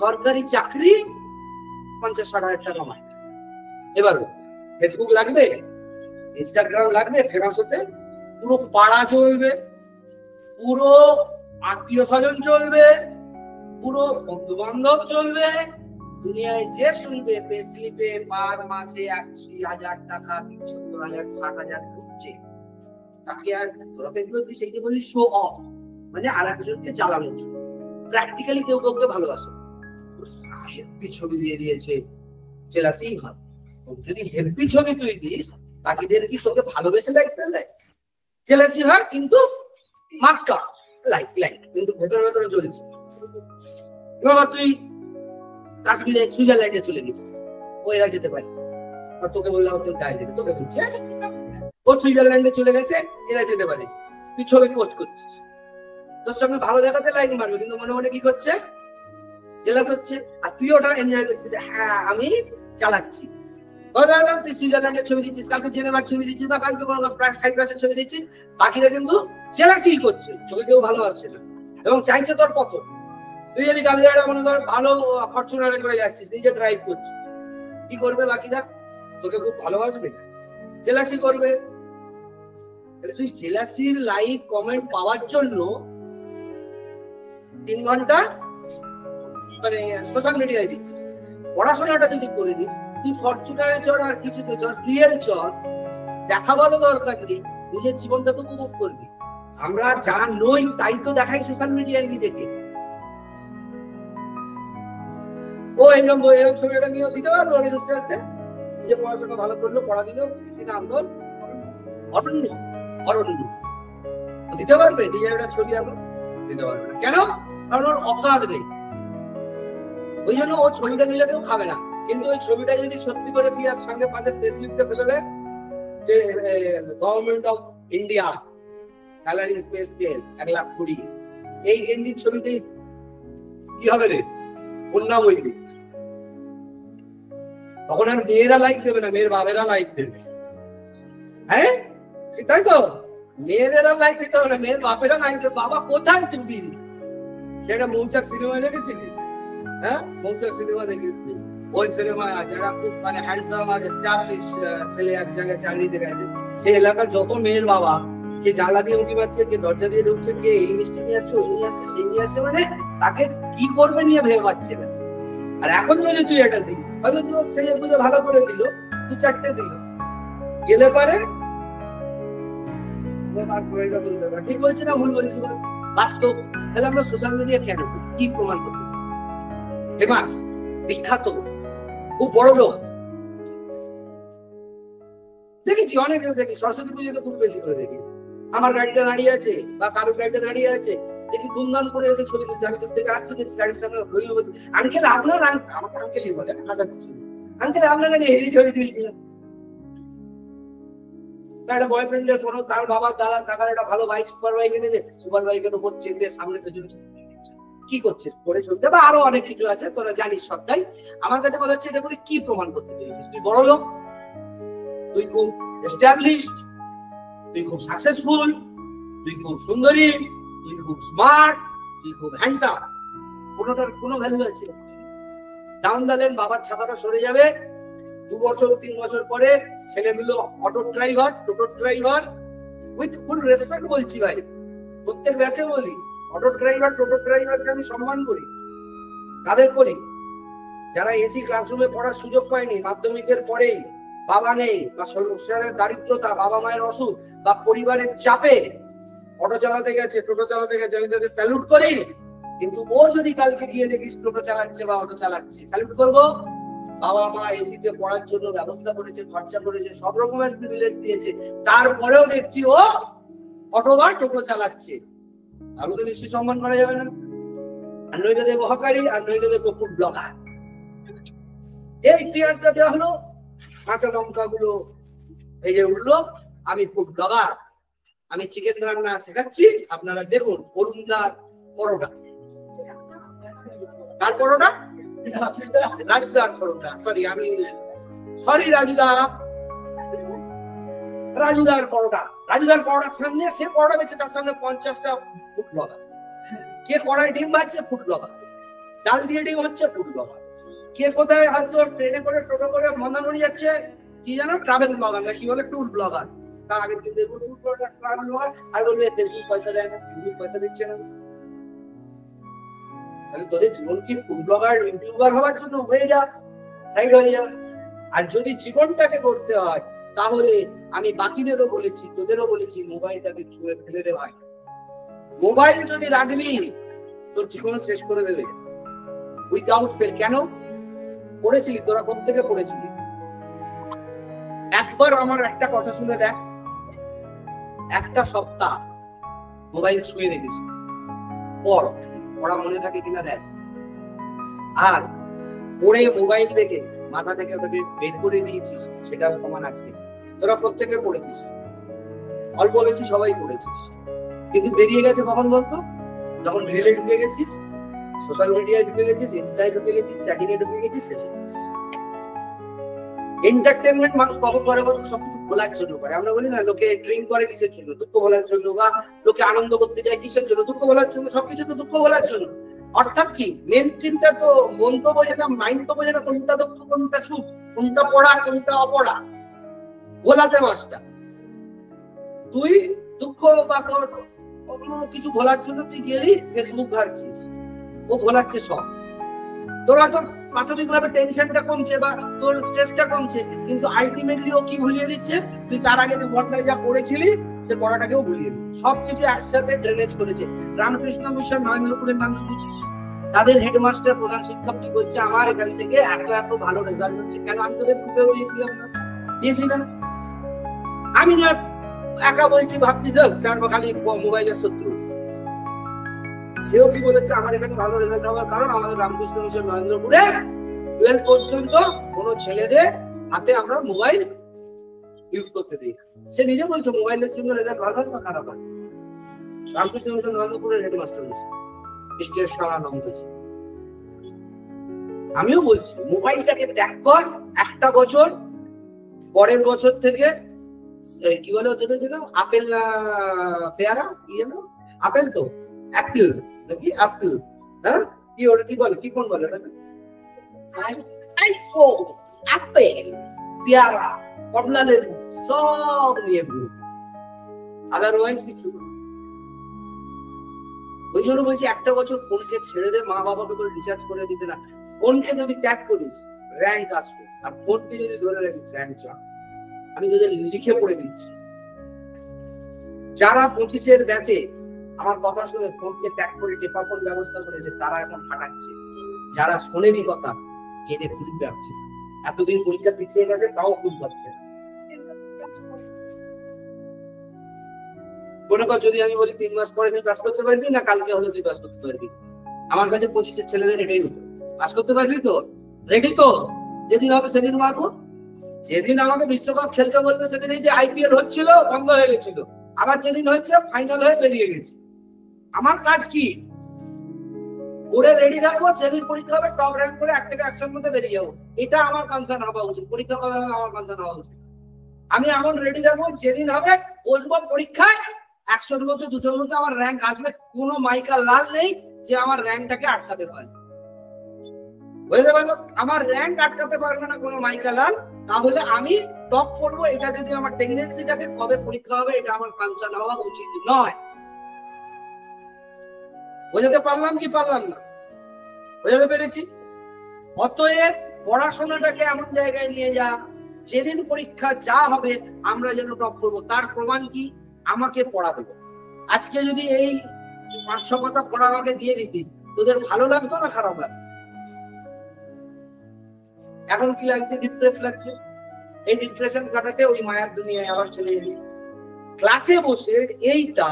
সরকারি চাকরি 50-60,000 টাকা মাইনে। এবার ফেসবুক লাগবে, ইনস্টাগ্রাম লাগবে ফেমাস হতে, পুরো পাড়া চলবে, পুরো আত্মীয় স্বজন চলবে, পুরো বন্ধু বান্ধব চলবে, দুনিয়ায় যে শুনবে পে স্লিপে পার মাসে 80,000 টাকা, 70,000, 60,000 ঢুকছে, তাকে আর তোরা দেখবে সেই যে বলি শো অফ, মানে আর একজনকে জ্বালানোর জন্য। প্র্যাকটিক্যালি কেউ কাউকে ভালোবাসে, হেব্বি ছবি দিয়ে দিয়েছে, জেলাসি হয়। যদি হেব্বি ছবি তুই দিস, বাকিদের কি তোকে ভালোবেসে লাগতে দেয়? জেলাসি হয়, কিন্তু মাস্কা লাইট লাইট কিন্তু ভেতরে ভেতরে জ্বলছে। এবার তুই কাশ্মীরে সুইজারল্যান্ডে চলে গেছিস, ও এরা যেতে পারে, আর তোকে বললাম তুই তাই যেতে, তোকে বলছে ও সুইজারল্যান্ডে চলে গেছে, এরা যেতে পারে, তুই ছবি পোস্ট করছিস, তোর সামনে ভালো দেখাতে লাইন মারবে, কিন্তু মনে মনে কি করছে, জেলাস হচ্ছে। আর তুই ওটা এনজয় করছিস, হ্যাঁ আমি চালাচ্ছি। তুই সুইজারল্যান্ডের ছবি দিচ্ছিস, কালকে জেনেভার ছবি দিচ্ছিস, বা কালকে সাইপ্রাসের ছবি দিচ্ছিস, বাকিরা কিন্তু জেলাসি করছে, তোকে কেউ ভালোবাসছে না এবং চাইছে তোর পতন। তুই যদি কালকে মনে কর ভালো ফরচুনারে করে যাচ্ছিস, নিজে ড্রাইভ করছিস, কি করবে বাকিরা? তোকে খুব ভালোবাসবে, জেলাসি করবে। তুই জেলাসির লাইক কমেন্ট পাওয়ার জন্য 3 ঘন্টা মানে সোশ্যাল মিডিয়ায় দিচ্ছিস। পড়াশোনাটা যদি করে দিস, তুই ফরচুনারে চড় আর কিছুতে চড়, রিয়েল চড়, দেখাবারও দরকার নেই, নিজের জীবনটা তো উপভোগ করবি। আমরা যা নই তাই তো দেখাই সোশ্যাল মিডিয়ায় নিজেকে। ও এরকম ছবিটা নিয়ে দিতে পারবো রেজিস্টারতে, নিজে পড়াশোনা ভালো করলো, পড়া দিল, কিছু নাম ধর অরণ্য অরণ্য দিতে পারবে, নিজের একটা ছবি আমরা দিতে পারবে না। কেন? কারণ ওর অকাদ নেই, ওই জন্য ও ছবিটা দিলে কেউ খাবে না। কিন্তু ওই ছবিটা যদি সত্যি করে দিয়ে সঙ্গে পাশে স্পেসিফিকটা ফেলে দেয়, government of India salary space scale 1,20,000, এই গেঞ্জির ছবিতে কি হবে রে? বন্যা বইবে। তখন আর মেয়েরা লাইক দেবে না, মেয়ের বাবেরা লাইক দেবে। হ্যাঁ তাই তো, মেয়েদেরা লাইক দিতে হবে না, মেয়ের বাপেরা লাইক দেবে। বাবা কোথায় তুমি? সেটা মৌচাক সিনেমা দেখেছিলি? হ্যাঁ, মৌচাক সিনেমা দেখেছি। ওই সিনেমায় আছে একটা খুব মানে হ্যান্ডসাম আর এস্টাবলিশ ছেলে, এক জায়গায় চাকরিতে গেছে। সেই এলাকার যত মেয়ের বাবা, কে জানলা দিয়ে উঁকি মারছে, কে দরজা দিয়ে ঢুকছে, কে এই মিষ্টি নিয়ে আসছে, ওই নিয়ে আসছে, সেই নিয়ে আসছে, মানে তাকে কি করবে নিয়ে ভেবে পাচ্ছে না। আর এখন যদি তুই এটা দিস, হয়তো তুই সেই বুঝে ভালো করে দিল, 2-4টে দিল, গেলে পারে। ঠিক বলছি না ভুল বলছি না? বাস্তব। তাহলে আমরা সোশ্যাল মিডিয়া কেন কি প্রমাণ করতে চাই? ফেমাস, বিখ্যাত, খুব বড় লোক দেখেছি, অনেক দেখি। সরস্বতী পুজোকে খুব বেশি করে দেখি, আমার গাড়িটা দাঁড়িয়ে আছে বা কারোর গাড়িটা দাঁড়িয়ে আছে, দেখি দুমদাম করে এসে ছবি তুলছে। আমি দূর থেকে আসছি, দেখছি গাড়ির সামনে হয়ে বলছি, আঙ্কেল আপনার, আমাকে আঙ্কেলই বলে, হাসার কিছু, আঙ্কেল আপনার কাছে হেরি ছবি তুলছিল। একটা বয়ফ্রেন্ডের কোনো তার বাবার দাদা কাকার একটা ভালো বাইক, সুপার বাইক এনেছে, সুপার বাইকের উপর চেপে সামনে পেছনে কি করছিস পরে ছবিটা, বা আরো অনেক কিছু আছে, তোরা জানিস সবটাই। আমার কাছে কথা হচ্ছে, এটা করে কি প্রমাণ করতে চাইছিস? তুই বড় লোক, তুই খুব এস্টাবলিশড, তুই খুব সাকসেসফুল, তুই খুব সুন্দরী, তুই খুব স্মার্ট, তুই খুব হ্যান্ডসাম। কোনোটার কোনো ভ্যালু আছে? ডাউন দ্য লেন বাবার ছাতাটা সরে যাবে, 2 বছর 3 বছর পরে ছেলেগুলো auto driver, toto driver, with full respect বলছি ভাই, প্রত্যেক ব্যাচে বলি, অটো ড্রাইভার টোটো ড্রাইভারকে আমি সম্মান করি। তাদের করি যারা এসি ক্লাসরুমে পড়ার সুযোগ পায়নি, মাধ্যমিকের পরেই বাবা নেই, বা সংসারের দারিদ্রতা, বাবা মায়ের অসুখ, বা পরিবারের চাপে অটো চালাতে গেছে, টোটো চালাতে গেছে, আমি তাদের স্যালুট করি। কিন্তু ও যদি কালকে গিয়ে দেখিস টোটো চালাচ্ছে বা অটো চালাচ্ছে, স্যালুট করবো। বাবা মা এসিতে পড়ার জন্য ব্যবস্থা করেছে, খরচা করেছে, সব রকমের প্রিভিলেজ দিয়েছে, তারপরেও দেখছি ও অটো বা টোটো চালাচ্ছে, তাহলে তো নিশ্চয়ই সম্মান করা যাবে না। আর নইলে দেবো হকারি, আর নইলে দেবো ফুড ব্লগার। এই পেঁয়াজটা দেওয়া হলো, কাঁচা লঙ্কা গুলো ভেজে উঠলো, আমি ফুড ব্লগার, আমি চিকেন রান্না শেখাচ্ছি, আপনারা দেখুন। অরুণদার পরোটা, কার পরোটা? রাজুদার পরোটা। রাজুদার পরোটা। রাজুদার পরোটার সামনে সে পরোটা বেঁচে, তার সামনে 50টা ফুড ব্লগার। কে কড়াই ডিম ভাজছে? Food blogger. ডাল দিয়ে ডিম হচ্ছে? Food blogger. কে কোথায় হয়তো ট্রেনে করে, টোটো করে মন্দারমণি যাচ্ছে, কি জানো, ট্রাভেল ব্লগার না কি বলে, ট্যুর ব্লগার। তার আগের দিন দেখবো ট্যুর ব্লগার, ট্রাভেল ব্লগার, আর বলবে ফেসবুক পয়সা দেয় না, ফেসবুক পয়সা দিচ্ছে না। তাহলে তোদের জীবন কি ফুড ব্লগার, ইউটিউবার হওয়ার জন্য হয়ে যা, সাইড হয়ে যা। আর যদি জীবনটাকে করতে হয়, তাহলে আমি বাকিদেরও বলেছি, তোদেরও বলেছি, মোবাইলটাকে ছুঁয়ে ফেলে দে ভাই। মোবাইল যদি রাখবি, তোর জীবন শেষ করে দেবে উইদাউট ফেল। কেন? পড়েছিলি তোরা, প্রত্যেকে পড়েছিলি। একবার আমার একটা কথা শুনে দেখ, একটা সপ্তাহ মোবাইল ছুঁয়ে রেখেছি, পড়া মনে থাকে কিনা দেখ। আর পড়ে মোবাইল দেখে মাথা থেকে ওটাকে বের করে দিয়েছিস, সেটা প্রমাণ আজকে। তোরা প্রত্যেকে পড়েছিস, অল্প বেশি সবাই পড়েছিস, কিন্তু বেরিয়ে গেছে কখন বলতো? যখন রিলে ঢুকে গেছিস, সোশ্যাল মিডিয়ায় ঢুকে গেছিস, ইনস্টায় ঢুকে গেছিস, চ্যাটিং এ ঢুকে গেছিস, শেষ হয়ে গেছিস। এন্টারটেনমেন্ট মানুষ কখন করে বলতো? সবকিছু ভোলার জন্য করে। আমরা বলি না, লোকে ড্রিঙ্ক করে কিসের জন্য? দুঃখ ভোলার জন্য। বা লোকে আনন্দ করতে যায় কিসের জন্য? দুঃখ ভোলার জন্য। সবকিছু তো দুঃখ ভোলার জন্য। অর্থাৎ কি, মেন স্ট্রিমটা তো মন তো বোঝে না, মাইন্ড তো বোঝে না কোনটা দুঃখ কোনটা সুখ, কোনটা পড়া কোনটা অপড়া। ভোলাতে মাস্টার তুই দুঃখ বা তোর কিছু ভোলার জন্য তুই গেলি, ফেসবুক ঘাটছিস, ও ভোলাচ্ছে সব। তোরা তোর প্রাথমিক ভাবে টেনশনটা কমছে বা তোর স্ট্রেসটা কমছে, কিন্তু আলটিমেটলি ও কি ভুলিয়ে দিচ্ছে? তুই তার আগে 2 ঘন্টায় যা পড়েছিলি সে পড়াটাকেও ভুলিয়ে দিচ্ছে। সবকিছু একসাথে ড্রেনেজ করেছে। রামকৃষ্ণ মিশন নরেন্দ্রপুরের নাম শুনেছিস? তাদের হেডমাস্টার প্রধান শিক্ষক কি বলছে? আমার এখান থেকে এত এত ভালো রেজাল্ট হচ্ছে, কেন? আমি তোদের গ্রুপেও দিয়েছিলাম না? দিয়েছি না? আমি না একা বলছি ভাবছি স্যার খালি মোবাইলের শত্রু। সেও কি বলেছে? আমার এখানে ভালো রেজাল্ট হওয়ার কারণ আমাদের রামকৃষ্ণ মিশন নরেন্দ্রপুরে 12 পর্যন্ত কোনো ছেলেদের হাতে আমরা মোবাইল ইউজ করতে দিই। সে নিজে বলছে মোবাইলের জন্য রেজাল্ট ভালো হয় বা খারাপ হয়। রামকৃষ্ণ মিশন নরেন্দ্রপুরের হেডমাস্টার আনন্দ। আমিও বলছি মোবাইলটাকে ত্যাগ কর 1টা বছর, পরের বছর থেকে কি বলে আপেল পেয়ারা, কি যেন আপেল, তো অ্যাপেল নাকি অ্যাপেল, হ্যাঁ কি ওটা কি বলে, কি কোন বলে ওটা? আপেল, পেয়ারা, কমলা লেবু সব নিয়ে ঘুর, আদারওয়াইজ কিছু। ওই জন্য বলছি 1টা বছর ফোনকে ছেড়ে দে, মা বাবাকে বলে রিচার্জ করে দিতে না। ফোনকে যদি ত্যাগ করিস র্যাঙ্ক আসবে, আর ফোনকে যদি ধরে রাখিস র্যাঙ্ক চাপ। আমি তোদের লিখে পড়ে দিচ্ছি, যারা 25-এর ব্যাচে আমার কথা শুনে ফোনকে ত্যাগ করে টেপাপন ব্যবস্থা করেছে, তারা এখন ফাটাচ্ছে। যারা শোনেনি কথা, কেটে ফুল পাচ্ছে। এতদিন পরীক্ষা পিছিয়ে গেছে, তাও ফুল পাচ্ছে। মনে কর যদি আমি বলি 3 মাস পরে তুই পাস করতে পারবি না, কালকে হলে তুই পাস করতে পারবি। আমার কাছে 25-এর ছেলেদের এটাই হতো, পাস করতে পারবি তো? রেডি তো? যেদিন হবে সেদিন মারবো। যেদিন আমাকে বিশ্বকাপ খেলতে বলবে সেদিন এই যে IPL হচ্ছিল বন্ধ হয়ে গেছিল, আবার যেদিন হচ্ছে ফাইনাল হয়ে বেরিয়ে গেছে। আমার কাজ কি? ওরে রেডি থাকবো, যেদিন পরীক্ষা হবে টপ র্যাঙ্ক করে 1 থেকে 100-এর মধ্যে বেরিয়ে যাবো। এটা আমার কনসার্ন হওয়া উচিত। পরীক্ষা কবে হবে আমার কনসার্ন হওয়া উচিত। আমি এমন রেডি থাকবো, যেদিন হবে বসবো পরীক্ষায় 100-এর মধ্যে 200-এর মধ্যে আমার র্যাঙ্ক আসবে, কোনো মাইকা লাল নেই যে আমার র্যাঙ্কটাকে আটকাতে পারে। বুঝতে পারলো? আমার র্যাঙ্ক আটকাতে পারবে না কোনো মাইকা লাল। তাহলে আমি টপ করবো, এটা যদি আমার টেন্ডেন্সি থাকে, কবে পরীক্ষা হবে এটা আমার কনসার্ন হওয়া উচিত নয়। বোঝাতে পারলাম কি পারলাম না? বোঝাতে পেরেছি? অতএব পড়াশোনাটাকে এমন জায়গায় নিয়ে যা, যেদিন পরীক্ষা যা হবে আমরা যেন টপ করবো। তার প্রমাণ কি? আমাকে পড়া দেবো। আজকে যদি এই 500 কথা পড়া আমাকে দিয়ে দিতিস, তোদের ভালো লাগতো না খারাপ লাগতো? এখন কি লাগছে? ডিপ্রেস লাগছে। এই ডিপ্রেশন কাটাতে ওই মায়ার দুনিয়ায় আবার চলে এলি। ক্লাসে বসে এইটা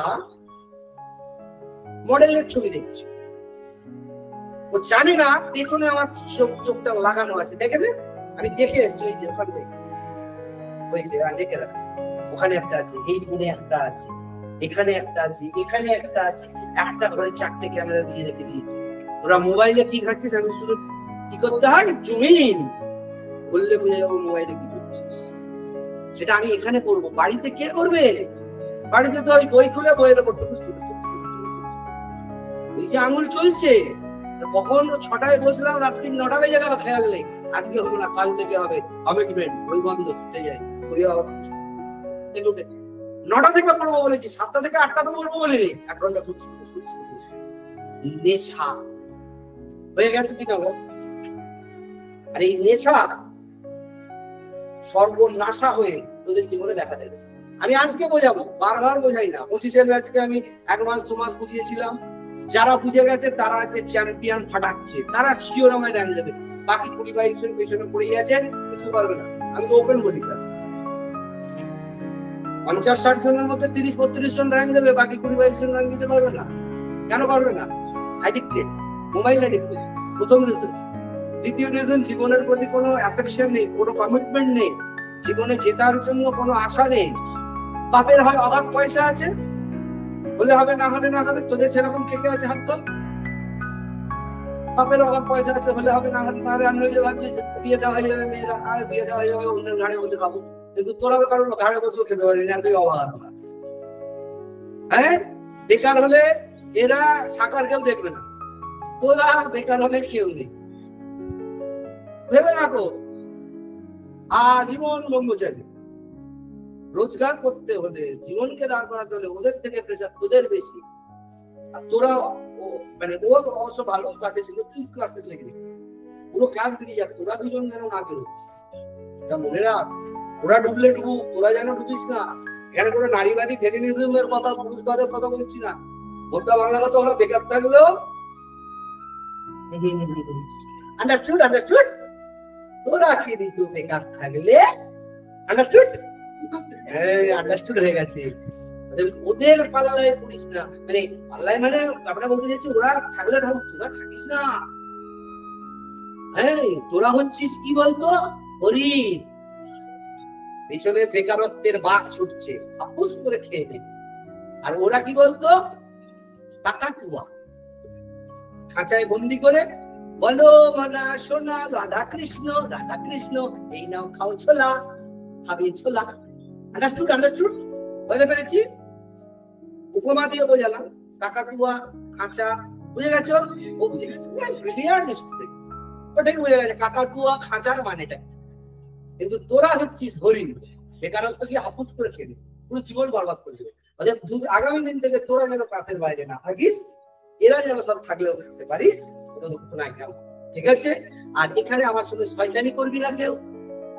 মডেলের ছবি দেখছি, ও জানে না পেছনে আমার চোখটা লাগানো আছে। দেখে না? আমি দেখে এসছি ওই যে ওখান থেকে, ওই যে দেখে না, ওখানে একটা আছে, এই কোণে একটা আছে, এখানে একটা আছে, এখানে একটা আছে। একটা ঘরে 4টে ক্যামেরা দিয়ে রেখে দিয়েছি। ওরা মোবাইলে কি ঘাটছিস আমি শুধু কি করতে হয় জুমিন বললে বুঝে যাবো মোবাইলে কি করছিস। সেটা আমি এখানে করবো, বাড়িতে কে করবে? বাড়িতে তো ওই বই খুলে বইয়ের উপর ওই যে আঙুল চলছে। কখন 6টায় বসলাম, রাত্রি 9টা বেজে গেল, খেয়াল নেই। আজকে হলো না, কাল থেকে হবে। কমিটমেন্ট, বই বন্ধ, শুতে যাই। 9টা থেকে পড়বো বলেছি, 7টা থেকে 8টা তো পড়বো বলিনি। 1 ঘন্টা নেশা হয়ে গেছে কি না? আর এই নেশা সর্বনাশা হয়ে তোদের জীবনে দেখা দেবে। আমি আজকে বোঝাবো, বারবার বোঝাই না। 25-এর ব্যাচকে আমি 1 মাস 2 মাস বুঝিয়েছিলাম। যারা বুঝে গেছে তারা আজকে চ্যাম্পিয়ন ফাটাচ্ছে, তারা শিওর আমায় র্যাঙ্ক দেবে। বাকি 20-22 জন পেছনে পড়ে গেছে, কিছু পারবে না। আমি তো ওপেন বলি ক্লাস 50-60 জনের মধ্যে 30-32 জন র্যাঙ্ক দেবে, বাকি 20-22 জন র্যাঙ্ক দিতে পারবে না। কেন পারবে না? অ্যাডিক্টেড, মোবাইল অ্যাডিক্টেড, প্রথম রিজন। দ্বিতীয় রিজন, জীবনের প্রতি কোনো অ্যাফেকশন নেই, কোনো কমিটমেন্ট নেই, জীবনে জেতার জন্য কোনো আশা নেই। বাপের হয় অভাব পয়সা আছে, হলে হবে, না হলে না হবে। তোদের সেরকম কে কে আছে হাত তোল। বাপের অভাব পয়সা আছে, হলে হবে, না হলে না হবে। আমি ভাবছি বিয়ে দেওয়া হয়ে যাবে, মেয়েরা আর বিয়ে দেওয়া হয়ে যাবে, অন্যের ঘাড়ে বসে খাবো। কিন্তু তোরা তো কারোর ঘাড়ে বসেও খেতে পারি না, তুই অভাব। হ্যাঁ, বেকার হলে এরা সাকার কেউ দেখবে না, তোরা বেকার হলে কেউ নেই। ভেবে রাখো, আজীবন ব্রহ্মচারী। রোজগার করতে হলে, জীবনকে দাঁড় করাতে হলে ওদের থেকে প্রেশার তোদের বেশি। আর তোরা মানে ওর অবশ্য ভালো ক্লাসে ছিল, তুই ক্লাস থেকে লেগে পুরো ক্লাস বেরিয়ে যাবে। তোরা দুজন যেন না বেরোস, এটা মনে রাখ। ওরা ডুবলে ডুবুক, তোরা যেন ডুবিস না। এখানে কোনো নারীবাদী ফেমিনিজমের কথা, পুরুষবাদের কথা বলছি না। বোদ্ধা বাংলা কথা, ওরা বেকার থাকলেও আন্ডারস্টুড, আন্ডারস্টুড। তোরা কিন্তু বেকার থাকলে আন্ডারস্টুড, আন্ডারস্টুড হয়ে গেছে। ওদের পাল্লায় পড়িস না, মানে পাল্লায় মানে আমরা বলতে চাইছি ওরা থাকলে থাকুক, তোরা থাকিস না। হ্যাঁ, তোরা হচ্ছিস কি বলতো, হরিণ। পিছনে বেকারত্বের বাঘ ছুটছে, হাপুস করে খেয়ে নেবে। আর ওরা কি বলতো, কাকাতুয়া। খাঁচায় বন্দি করে বলো মানা সোনা রাধা কৃষ্ণ, রাধা কৃষ্ণ, এই নাও খাও ছোলা, খাবি ছোলা। আন্ডারস্টুড, আন্ডারস্টুড, বুঝতে পেরেছি। উপমা দিয়ে বোঝালাম, কাকাতুয়া, খাঁচা, বুঝে গেছো? ও বুঝে গেছে, ব্রিলিয়ান্ট স্টুডেন্ট। ওটাই বুঝে গেছে কাকাতুয়া খাঁচার মানেটা। কিন্তু তোরা হচ্ছিস হরিণ, বেকারত্ব কি হাপুস করে খেয়ে পুরো জীবন বরবাদ করে দেবে। আগামী দিন থেকে তোরা যেন ক্লাসের বাইরে না থাকিস, এরা যেন সব থাকলেও থাকতে পারিস, কোনো দুঃখ নাই। ঠিক আছে? আর এখানে আমার সঙ্গে শয়তানি করবি না কেউ,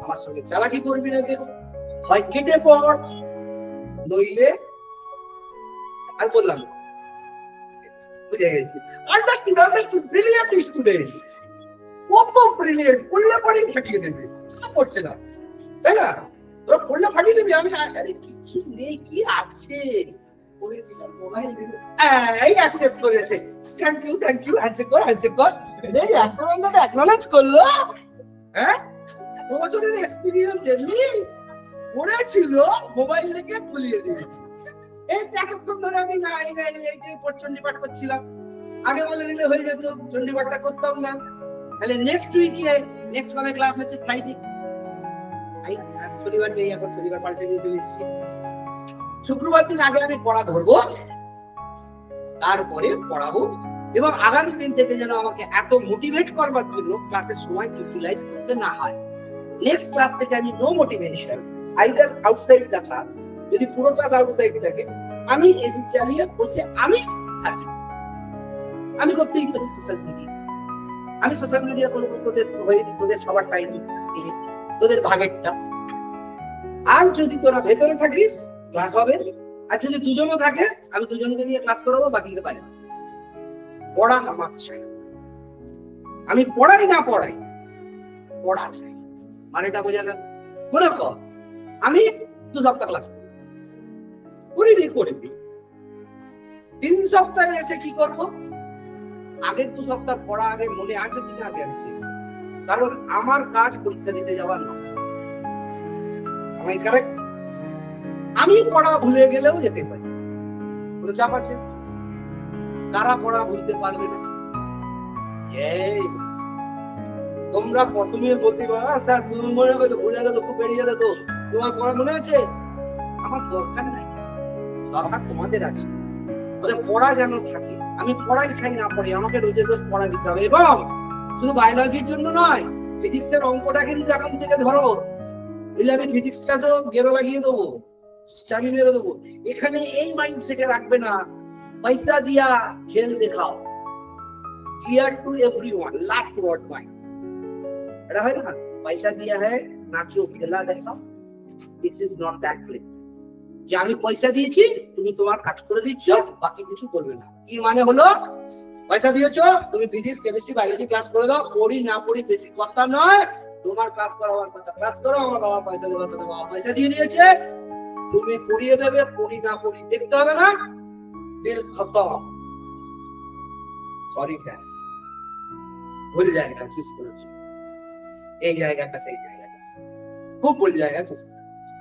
আমার সঙ্গে চালাকি করবি না কেউ। হয় কেটে পড়, নইলে আর বললাম না। বুঝে গেছিস? আন্ডারস্টুড, আন্ডারস্টুড, ব্রিলিয়ান্ট স্টুডেন্ট, কত ব্রিলিয়ান্ট। পড়লে পড়েই ফাটিয়ে দেবে, পড়ছে না, তাই না? তোরা পড়লে ফাটিয়ে দেবে। আমি আরে কিছু নেই, কি আছে? অ্যাকসেপ্ট করেছে, thank you, thank you, handshake কর, হ্যান্ডশেক কর। এই অ্যাকনলেজ করলো। হ্যাঁ, এত বছরের এক্সপেরিয়েন্স এমনি পড়েছিল, মোবাইল থেকে ভুলিয়ে দিয়েছে। এই এতক্ষণ ধরে আমি চণ্ডীপাঠ করছিলাম, আগে বলে দিলে হয়ে যেত, চণ্ডীপাঠটা করতাম না। তাহলে নেক্সট উইকে, নেক্সট কবে ক্লাস আছে? ফ্রাইডে। শনিবার নেই, এখন শনিবার পাল্টে নিয়ে চলে এসেছি। শুক্রবার দিন আগে আমি পড়া ধরবো, তারপরে পড়াবো। এবং আগামী দিন থেকে যেন আমাকে এত মোটিভেট করবার জন্য ক্লাসের সময় ইউটিলাইজ করতে না হয়। নেক্সট ক্লাস থেকে আমি no motivation, either outside the class. যদি পুরো ক্লাস আউটসাইড থাকে, আমি এসি চালিয়ে বলছি আমি করতেই পারি সোশ্যাল মিডিয়া। আমি সোশ্যাল মিডিয়া করবো তোদের হয়ে, তোদের সবার টাইম, তোদের ভাগেরটা। আর যদি তোরা ভেতরে থাকিস, ক্লাস হবে। আর যদি দুজনও থাকে, আমি দুজনকে নিয়ে ক্লাস করাবো, বাকিকে পাই না। পড়া আমার চাই, আমি পড়াই না পড়াই, পড়া চাই। মানেটা বোঝা গেল? মনে কর আমি 2 সপ্তাহ ক্লাস করিনি, 3 সপ্তাহে এসে কি করবো? আগের 2 সপ্তাহ পড়া আগে মনে আছে কিনা আগে আমি দেখছি। কারণ আমার কাজ পরীক্ষা দিতে যাওয়ার না। কারেক্ট? আমি পড়া ভুলে গেলেও যেতে পারি, কোনো চাপ আছে? কারা পড়া ভুলতে পারবে না? তোমরা প্রথমে বলতে পারো, স্যার তুমি মনে করো ভুলে গেলে, খুব বেরিয়ে গেলে তো তোমার পড়া মনে আছে? আমার দরকার নাই, দরকার তোমাদের আছে। পড়া যেন থাকে। আমি পড়াই চাই না পড়ে, আমাকে রোজের রোজ পড়া দিতে হবে। এবং শুধু বায়োলজির জন্য নয়, ফিজিক্সের অঙ্কটা কিন্তু এখন থেকে ধরো, আমি ফিজিক্স ক্লাসেও গেরো লাগিয়ে দেবো, চাবি মেরে দেবো। এখানে এই মাইন্ডসেটে রাখবে না পয়সা দিয়া খেল দেখাও, clear to everyone, last word mind. এটা হয় না, পয়সা দিয়া হ্যায় নাচো খেলা দেখাও, this is not that place. যে আমি পয়সা দিয়েছি, তুমি তোমার কাজ করে দিচ্ছ, বাকি কিছু করবে না। কি মানে হলো? পয়সা দিয়েছ, তুমি ফিজিক্স, কেমিস্ট্রি, বায়োলজি ক্লাস করে দাও, পড়ি না পড়ি বেশি কথা নয়। তোমার ক্লাস করাবার কথা ক্লাস করো, আমার বাবা পয়সা দেওয়ার কথা বাবা পয়সা দিয়ে দিয়েছে, তুমি পড়িয়ে দেবে, পড়ি না পড়ি দেখতে হবে না। দিল খতম। সরি স্যার, ভুল জায়গা চুজ করেছো, এই জায়গাটা সেই জায়গাটা, খুব ভুল জায়গা চুজ করেছো।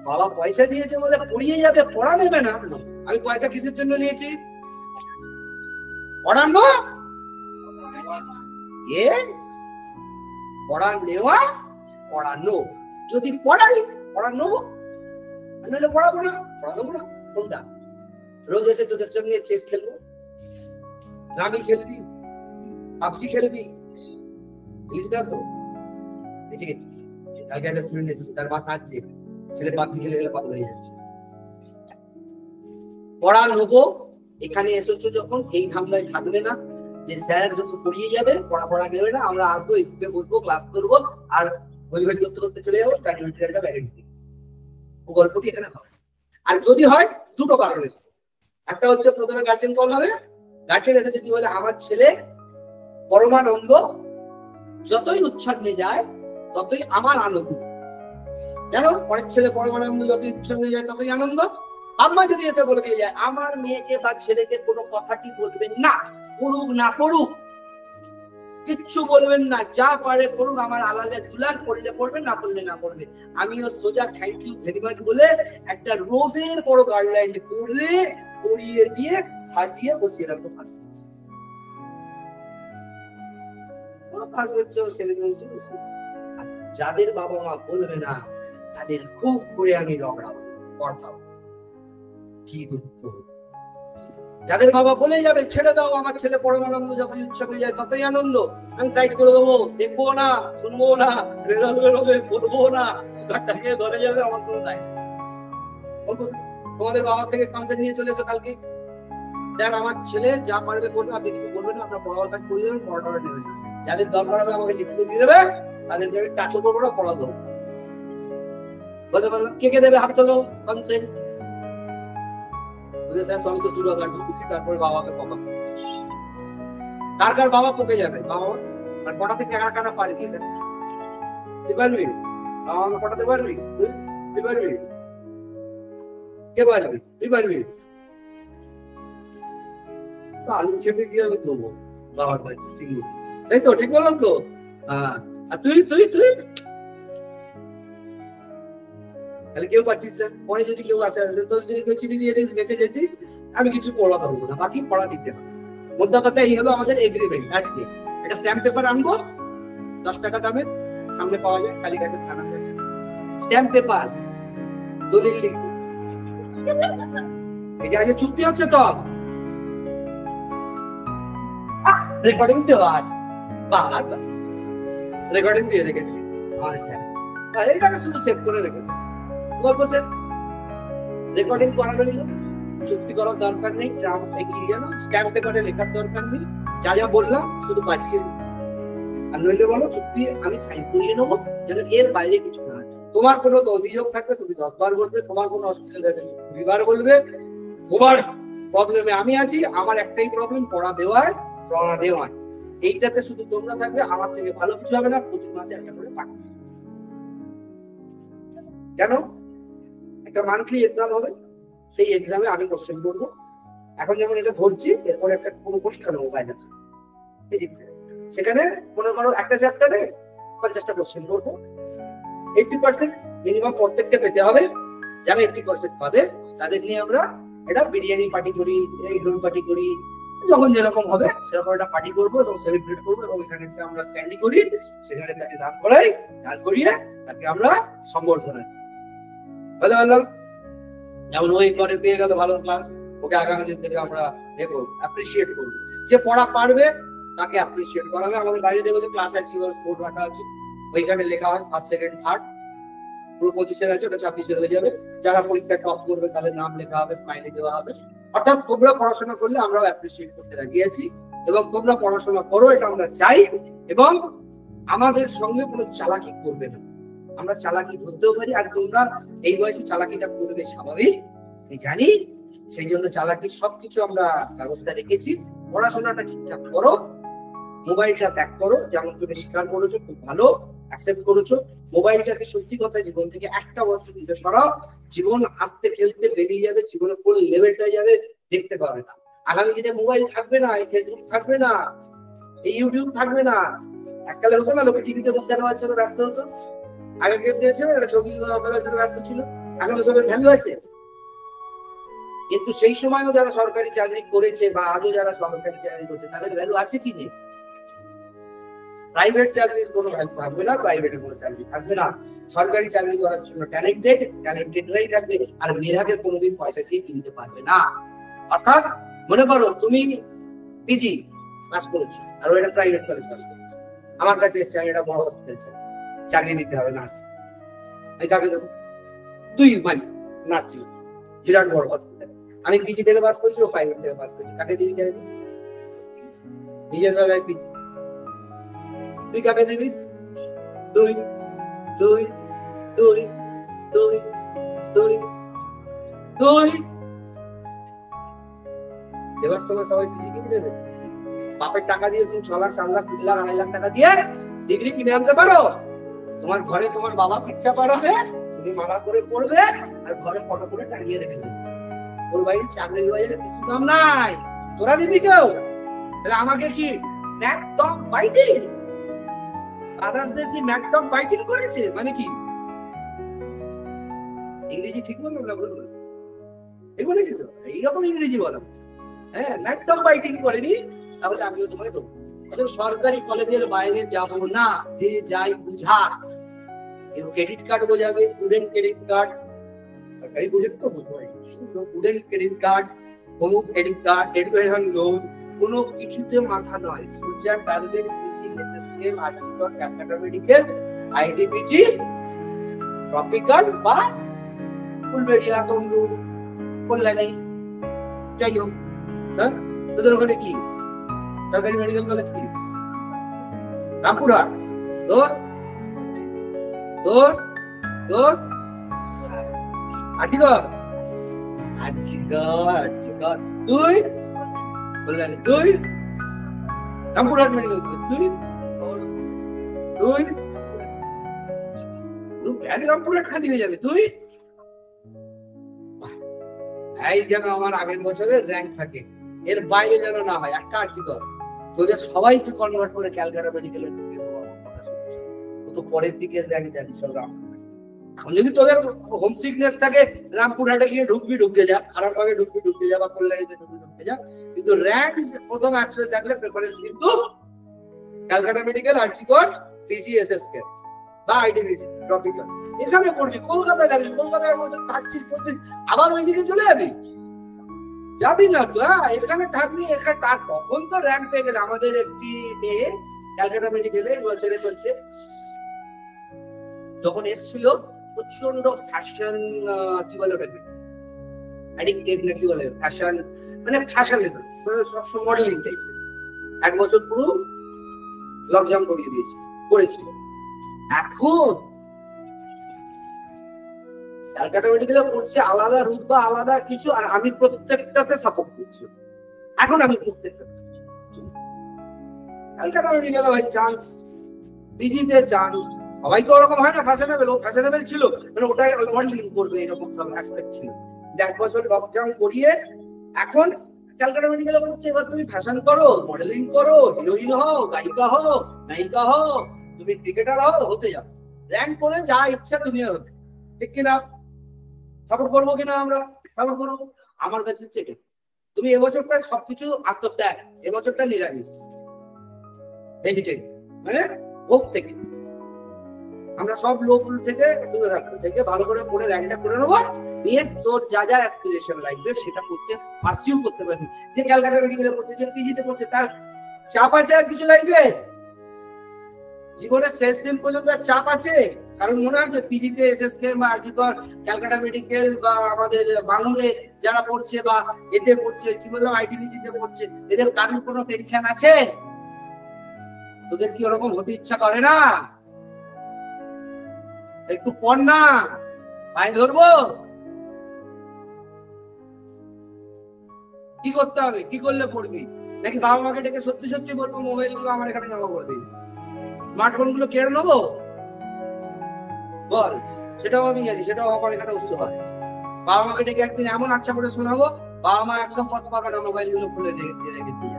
বাবা পয়সা দিয়েছে বলে পড়িয়ে যাবে, পড়া নেবে না। আমি পয়সা কিসের জন্য নিয়েছি? পড়ানো, পড়া নেওয়া, পড়ানো। যদি পড়াই, পড়ানো, নইলে পড়াবো না, পড়াবো না। কোনটা? রোজ এসে তোদের সঙ্গে চেস খেলবো, রামি খেলবি, পাবজি খেলবি, বুঝিস না তো? বেঁচে গেছিস। কালকে একটা স্টুডেন্ট এসেছে, তার মা কাঁদছে, ছেলে পাবজি খেলে গেলে পাগল হয়ে যাচ্ছে। পড়া নেবো, এখানে এসেছো যখন এই ধান্দায় থাকবে না যে স্যার যত পড়িয়ে যাবে, পড়া নেবে না, আমরা আসবো, স্কুলে বসবো, ক্লাস করবো, আর বই করতে করতে চলে যাবো, স্টাডি মেটেরিয়ালটা ব্যাগে ঢুকে। ও গল্পটি এখানে হবে। আর যদি হয়, দুটো কারণে। একটা হচ্ছে প্রথমে গার্জেন কল হবে, গার্জেন এসে যদি বলে আমার ছেলে পরমানন্দ, যতই উচ্ছন্নে যায় ততই আমার আনন্দ। জানো, পরের ছেলে পরমানন্দ যতই উচ্ছন্নে যায় ততই আনন্দ। আম্মা যদি এসে বলে দিয়ে যায় আমার মেয়েকে বা ছেলেকে কোনো কথাটি বলবেন না, পড়ুক না পড়ুক, কিচ্ছু বলবেন না, যা পারে পড়ুক, আমার আলাদা দুলার, পড়লে পড়বে, না পড়লে না পড়বে। আমিও সোজা থ্যাংক ইউ ভেরি মাচ বলে একটা রোজের বড় গার্ডলাইন করে পড়িয়ে দিয়ে সাজিয়ে বসিয়ে রাখবো। যাদের বাবা মা বলবে না তাদের খুব করে আমি রগড়াবো, পড়াবো। কি দুঃখ! যাদের বাবা বলে যাবে ছেড়ে দাও, আমার ছেলে পরমানন্দ, যতই উৎসবে যায় ততই আনন্দ, আমি সাইড করে দেবো, দেখবো না, শুনবো না, রেজাল্ট বেরোবে, বলবো না, ঘরটা গিয়ে ধরে যাবে, আমার কোনো দায় নেই। তোমাদের বাবার থেকে কনসেন্ট নিয়ে চলে এসো কালকে, স্যার আমার ছেলে যা পারবে করবে, আপনি কিছু বলবেন না, আপনার পড়ার কাজ করে দেবেন, পড়াটা নেবেন না। যাদের দরকার হবে আমাকে লিখিত দিয়ে দেবে, তাদেরকে আমি টাচও করবো না, পড়া দেবো। বলতে পারলাম কে কে দেবে? হাত তোলো, কনসেন্ট। স্যার সবই তো শুরু হয়, তারপরে বাবাকে পকা, কার কার বাবা পকে যাবে, বাবা আর পটাতে কারা কারা পারবি? তুই পারবি? বাবা আমাকে পটাতে পারবি? তুই পারবি? কে পারবি? তুই পারবি? আলু খেতে গিয়ে আমি দেবো বাবার কাছে সিঙ্গুর, তাই তো? ঠিক বললাম তো? হ্যাঁ। আর তুই তুই তুই তাহলে কেউ পাচ্ছিস না। পরে যদি কেউ আসে, তোর যদি কেউ চিঠি দিয়ে দিস, বেঁচে যেছিস, আমি কিছু পড়াতে হবো না, বাকি পড়া দিতে হবে। মোদ্দা কথা এই হলো আমাদের এগ্রিমেন্ট। আজকে একটা স্ট্যাম্প পেপার আনবো, 10 টাকা দামে, সামনে পাওয়া যায় কালীঘাটের থানা কাছে। স্ট্যাম্প পেপার, দলিল লিখবো, এই যে আজকে চুক্তি হচ্ছে তো, রেকর্ডিং দেওয়া আছে, বাস বাস রেকর্ডিং দিয়ে রেখেছি আমাদের স্যার, এটাকে শুধু সেভ করে রেখেছি, গল্প শেষ। রেকর্ডিং করা রইল, চুক্তি করার দরকার নেই, স্ট্যাম্প পেপারে লেখার দরকার নেই, যা যা বললাম শুধু বাঁচিয়ে দিই। আর নইলে বলো চুক্তি আমি সাইন করিয়ে নেবো, যেন এর বাইরে কিছু না হয়। তোমার কোনো অভিযোগ থাকবে তুমি 10 বার বলবে, তোমার কোনো অসুবিধা থাকবে 2 বার বলবে। তোমার প্রবলেমে আমি আছি, আমার একটাই প্রবলেম, পড়া দেওয়ায়, পড়া দেওয়ায়। এইটাতে শুধু তোমরা থাকবে, আমার থেকে ভালো কিছু হবে না। প্রতি মাসে একটা করে পাঠাবে। কেন? একটা মান্থলি এক্সাম হবে, সেই এক্সামে আমি কোশ্চেন করবো। এখন যেমন এটা ধরছি, এরপরে একটা কোনো পরীক্ষা নেবো বাইরে ফিজিক্স, সেখানে মনে করো একটা চ্যাপ্টারে 50টা কোশ্চেন করবো। 80% মিনিমাম প্রত্যেককে পেতে হবে। যারা 80% পাবে তাদের নিয়ে আমরা এটা বিরিয়ানি পার্টি করি, এই ডোল পার্টি করি, যখন যেরকম হবে সেরকম একটা পার্টি করবো এবং সেলিব্রেট করবো। এবং এখানে আমরা স্ট্যান্ডিং করি, সেখানে তাকে দান করাই, দান করিয়ে তাকে আমরা সম্বর্ধনা দিই। বুঝতে পারলাম? যেমন ওই করে পেয়ে গেল ভালো ক্লাস, ওকে আগামী দিন থেকে আমরা দেখবো, অ্যাপ্রিসিয়েট করবো। যে পড়া পারবে তাকে অ্যাপ্রিসিয়েট করা হবে। আমাদের বাইরে দেখবো যে ক্লাস অ্যাচিভার্স বোর্ড রাখা আছে, ওইখানে লেখা হয় ফার্স্ট, সেকেন্ড, থার্ড, পুরো 25-এর আছে, ওটা 26-এর হয়ে যাবে। যারা পরীক্ষা টপ করবে তাদের নাম লেখা হবে, স্মাইলি দেওয়া হবে। অর্থাৎ তোমরা পড়াশোনা করলে আমরাও অ্যাপ্রিসিয়েট করতে রাজি আছি, এবং তোমরা পড়াশোনা করো, এটা আমরা চাই। এবং আমাদের সঙ্গে কোনো চালাকি করবে না, আমরা চালাকি ধরতেও পারি। আর তোমরা এই বয়সে চালাকিটা করবে স্বাভাবিক, আমি জানি, সেই জন্য চালাকি সবকিছু আমরা ব্যবস্থা রেখেছি। পড়াশোনাটা ঠিকঠাক করো, মোবাইলটা ত্যাগ করো, যেমন তুমি স্বীকার করেছো, খুব ভালো অ্যাকসেপ্ট করেছো। মোবাইলটাকে সত্যি কথা জীবন থেকে একটা বছর দূরে সরাও, জীবন হাসতে খেলতে বেরিয়ে যাবে, জীবনে কোন লেভেলটা যাবে দেখতে পাবে না। আগামী দিনে মোবাইল থাকবে না, এই ফেসবুক থাকবে না, এই ইউটিউব থাকবে না। এককালে হতো না লোকে টিভিতে মুখ দেখাবার জন্য ব্যস্ত হতো, আগের দিনে ছিল একটা ছবি তোলার জন্য ব্যস্ত ছিল। এখন সবের ভ্যালু আছে। কিন্তু সেই সময়ও যারা সরকারি চাকরি করেছে বা আজও যারা সরকারি চাকরি করছে তাদের ভ্যালু আছে কি নেই? প্রাইভেট চাকরির কোনো ভ্যালু থাকবে না, প্রাইভেটের কোনো চাকরি থাকবে না। সরকারি চাকরি করার জন্য ট্যালেন্টেডরাই থাকবে, আর মেধাকে কোনোদিন পয়সা দিয়ে কিনতে পারবে না। অর্থাৎ মনে করো তুমি পিজি পাস করেছো আর ওই একটা প্রাইভেট কলেজ পাস করেছো, আমার কাছে এসছে আমি একটা বড় হসপিটাল চাই, চাকরি দিতে হবে নার্স, আমি কাকে দেবো? তুই মানে নার্সিং বিরাট বড় হসপিটাল, আমি পিজি থেকে পাস করেছি, ও প্রাইভেট থেকে পাস করেছি, কাকে দিবি? চাকরি নিজের বেলায় পিজি, তুই কাকে দিবি? তুই তুই তুই তুই তুই তুই দেবার সময় সবাই পিজি কিনে দেবে। বাপের টাকা দিয়ে তুমি 6 লাখ 7 লাখ 3 লাখ 2.5 লাখ টাকা দিয়ে ডিগ্রি কিনে আনতে পারো। তোমার ঘরে তোমার বাবা পিঠা পারাবে, তুমি মালা করে পড়বে আর ঘরে ফটো করে টাঙিয়ে রেখে দেবে। ওর বাইরে চাকরির বাজারে কিছু দাম নাই, তোরা দিবি কেউ? তাহলে আমাকে কি ম্যাকডম বাইটিং, আদার্সদের কি ম্যাকডম বাইটিং করেছে? মানে কি ইংরেজি ঠিক বললাম না ভুল বললাম? ঠিক বলেছি তো? এইরকম ইংরেজি বলা হচ্ছে। হ্যাঁ, ল্যাপটপ বাইটিং করেনি, তাহলে আমিও তোমাকে দেবো। সরকারি কলেজের বাইরে যাব না, যে যাই বুঝা। কেউ ক্রেডিট কার্ড বোঝাবে, স্টুডেন্ট ক্রেডিট কার্ড, সরকারি বুঝেবে তো বুঝবো, student credit card, home credit card, education loan, কোনো কিছুতে মাথা নয়। সূর্যা private, PG, SSK, RG Kar, Calcutta medical, আইডিপিজি, ট্রপিক্যাল বা ফুলবেড়িয়া, তমলুক, কল্যাণী, যাই হোক। হ্যাঁ, তোদের ওখানে কি সরকারি মেডিকেল কলেজ? কি রামপুরহাট? তোর তোর তোর আর্চিকর, আর্চিকর, আর্চিকর, তুই কল্যাণী, তুই রামপুরহাট মেডিকেল কলেজ, তুই তুই তুই রামপুরহাট খালি হয়ে যাবে। তুই এই যেন আমার আগের বছরের র্যাঙ্ক থাকে, এর বাইরে যেন না হয়। একটা আর্চিকর তোদের সবাইকে কনভার্ট করে ক্যালকাটা মেডিকেলে ঢুকিয়ে দেবো। আমার কথা শুনছো তো? পরের দিকের র্যাঙ্ক যাবি সব রামপুরহাট। এখন যদি তোদের হোম সিকনেস থাকে, রামপুরহাটে গিয়ে ঢুকতে যা, খারাপ ভাবে ঢুকতে যা, বা কল্যাণীতে ঢুকতে যা, কিন্তু র্যাঙ্ক প্রথম 100 থাকলে প্রেফারেন্স কিন্তু Calcutta medical, RG Kar, PG, SSK বা আইডিপিজি, ট্রপিক্যাল। এখানে পড়বি। কলকাতায় যাবি, কলকাতায় বলছে 25-25, আবার ওইদিকে চলে যাবি? যাবি না তো। হ্যাঁ, এখানে থাকবি। এখানে তার তখন তো র্যাঙ্ক পেয়ে গেলে। আমাদের একটি মেয়ে ক্যালকাটা মেডিকেলে ছেড়ে চলছে, যখন এসেছিল প্রচন্ড ফ্যাশন, কি বলে ওটাকে, অ্যাডিক্টেড না কি বলে, ফ্যাশন মানে ফ্যাশনে সবসময় মডেলিং টাইপ। 1 বছর পুরো লকজাম করিয়ে দিয়েছে, করেছিল। এখন ক্যালকাটা মেডিকেলে পড়ছে আলাদা রুট বা আলাদা কিছু, আর আমি প্রত্যেকটাতে সাপোর্ট করছি। এখন আমি প্রত্যেকটাতে ক্যালকাটা মেডিকেলে ভাই চান্স, পিজিতে চান্স। সবাই তো ওরকম হয় না, ফ্যাশনেবল। ও ফ্যাশনেবল ছিল, মানে ওটাই মডেলিং করবে, এরকম সব অ্যাসপেক্ট ছিল। 1 বছর লকজাম করিয়ে এখন ক্যালকাটা মেডিকেলে বলছে এবার তুমি ফ্যাশন করো, মডেলিং করো, হিরোইন হও, গায়িকা হও, নায়িকা হও, তুমি ক্রিকেটার হও, হতে যাও, র্যাঙ্ক করে যা ইচ্ছা তুমি হতে। ঠিক কিনা? সাপোর্ট করবো কিনা? আমরা সাপোর্ট করবো। আমার কাছে হচ্ছে এটা। তুমি এবছরটা সবকিছু আত্মত্যাগ, এবছরটা নিরামিষ, ভেজিটেরিয়ান, মানে ভোগ থেকে আমরা সব লোক থেকে দূরে থাকবো, থেকে ভালো করে পড়ে র্যাঙ্কটা করে নেবো, নিয়ে তোর যা যা অ্যাসপিরেশন লাগবে সেটা করতে পারসিউ করতে পারবি। যে ক্যালকাটা মেডিকেলে পড়ছে, যে পিজিতে পড়ছে, তার চাপ আছে আর কিছু লাগবে? জীবনের শেষ দিন পর্যন্ত চাপ আছে? কারণ মনে হয় যে পিজিতে, এসএসকে বা আরজিকর, ক্যালকাটা মেডিকেল বা আমাদের বাংলায় যারা পড়ছে বা এতে পড়ছে, কি বললাম, আইটিবিজিতে পড়ছে, এদের কারোর কোনো টেনশন আছে? তোদের কি ওরকম হতে ইচ্ছা করে না? একটু পড় না, পায়ে ধরবো। কি করতে হবে? কি করলে পড়বি? নাকি বাবা মাকে ডেকে সত্যি সত্যি বলবো মোবাইল গুলো আমার এখানে জমা করে দিই, স্মার্টফোন গুলো কেড়ে নেবো? বল, সেটাও আমি জানি, সেটাও আমার এখানে ওষুধ হয়। বাবা মাকে ডেকে একদিন এমন আচ্ছা করে শোনাবো, বাবা মা একদম পট পাকানো মোবাইল গুলো খুলে দিয়ে রেখে দিয়ে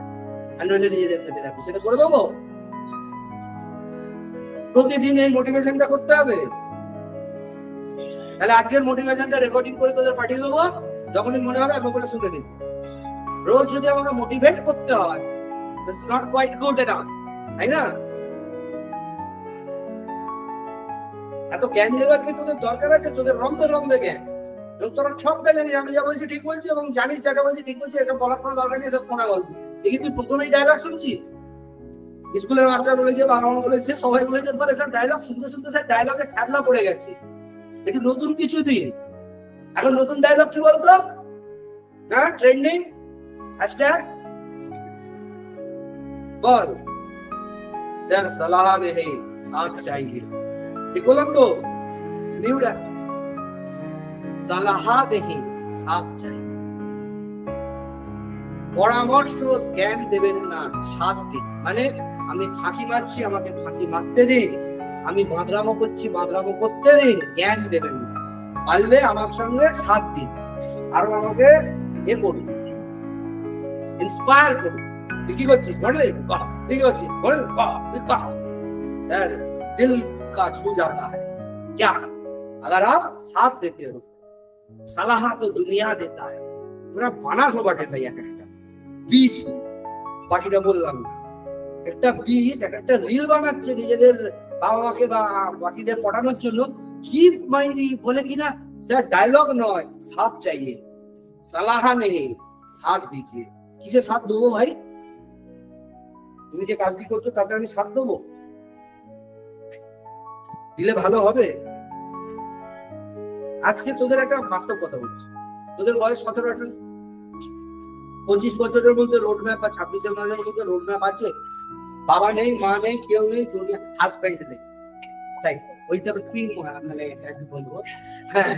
আর নইলে নিজেদের কাছে রাখবো, সেটা করে দেবো? প্রতিদিন এই মোটিভেশনটা করতে হবে। তাহলে আজকের মোটিভেশনটা রেকর্ডিং করে তোদের পাঠিয়ে দেবো, যখনই মনে হবে একবার করে শুনে দিচ্ছি। রোজ যদি আমাকে মোটিভেট করতে হয়, it's not quite good enough, তাই না? এত জ্ঞান দেওয়ার কি তোদের দরকার আছে? তোদের রন্ধে জ্ঞান, তোরা সবটা জানিস, আমি যা বলছি ঠিক বলছি, এবং জানিস যাকে বলছি ঠিক বলছি, এটা বলার কোনো দরকার নেই, সব শোনা গল্প। দেখি তুই প্রথমেই ডায়লগ শুনছিস, স্কুলের মাস্টার বলেছে, বাবা মা বলেছে, সবাই বলেছে, পরে সব ডায়লগ শুনতে শুনতে স্যার ডায়লগে স্যাবলা পড়ে গেছে। একটু নতুন কিছু দিন। এখন নতুন ডায়লগ কি বলতো? হ্যাঁ, ট্রেন্ডিং হ্যাশট্যাগ বল, স্যার সালাহ নেই সাথ চাইয়ে, ঠিক বললাম তো? নিউ সালাহ নেই সাথ চাইয়ে, পরামর্শ জ্ঞান দেবেন না, সাথ দিন। মানে আমি ফাঁকি মারছি, আমাকে ফাঁকি মারতে দিন, আমি বাঁদরামো করছি, বাঁদরামো করতে দিন, জ্ঞান দেবেন না। পারলে আমার সঙ্গে সাথ দিন, আরো আমাকে এ করুন, इंस्पायर करो। কি করছিস? বলে বাহ, ঠিক করছিস, বলে বাহ, বাহ। सर दिल का छू जाता है क्या अगर आप साथ देते हो। सलाह तो दुनिया देता है, তোরা বানাস বাটে তাই একটা বিষ, বাকিটা বললাম না। একটা বিষ, একটা রিল বানাচ্ছে নিজেদের বাবা মাকে বা বাকিদের পড়ানোর জন্য, কি মাইন্ডি বলে কিনা, স্যার ডায়লগ নয়, সাথ চাইয়ে, সালাহ নেই সাথ দিজিয়ে। কিসে সাথ দেবো ভাই? তুমি যে কাজটি করছো তাতে আমি সাথ দেবো? দিলে ভালো হবে? আজকে তোদের একটা বাস্তব কথা বলছি, তোদের বয়স 17-18, 25 বছরের মধ্যে রোড ম্যাপ বা 26-এর মধ্যে রোড ম্যাপ আছে। বাবা নেই, মা নেই, কেউ নেই, দুনিয়া হাজব্যান্ড নেই, ওইটা তো কি মানে বলবো, হ্যাঁ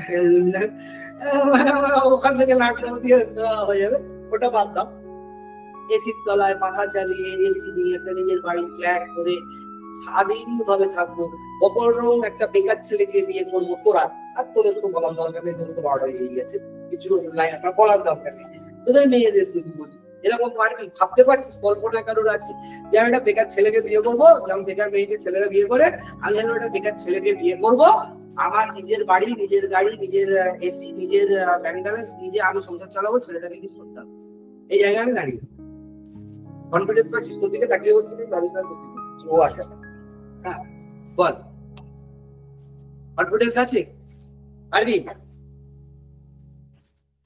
ওখান থেকে নাটক দিয়ে হয়ে যাবে, ওটা বাদ দাও। এসির তলায় পাখা চালিয়ে, এসি দিয়ে একটা নিজের বাড়ি ফ্ল্যাট করে স্বাধীন ভাবে থাকবো, অপরং একটা বেকার ছেলেকে বিয়ে করবো তোরা। আর তোদের তো বলার দরকার নেই, তোদের তো বড় হয়ে গেছে, কিছু লাইন আপনার বলার দরকার নেই। তোদের মেয়েদের যদি বলি, এরকম পারবি? ভাবতে পারছিস? কল্পনা কারোর আছে যে আমি একটা বেকার ছেলেকে বিয়ে করবো, যেমন বেকার মেয়েকে ছেলেরা বিয়ে করে, আমি যেন একটা বেকার ছেলেকে বিয়ে করবো, আমার নিজের বাড়ি, নিজের গাড়ি, নিজের এসি, নিজের ব্যাংক ব্যালেন্স, নিজে আমি সংসার চালাবো, ছেলেটাকে কিছু করতে হবে। এই জায়গায় আমি দাঁড়িয়ে কনফিডেন্স পাচ্ছিস? তোর দিকে তাকিয়ে বলছি, ভাবিস না তোর দিকে ও আছে। হ্যাঁ বল, কনফিডেন্স আছে? পারবি?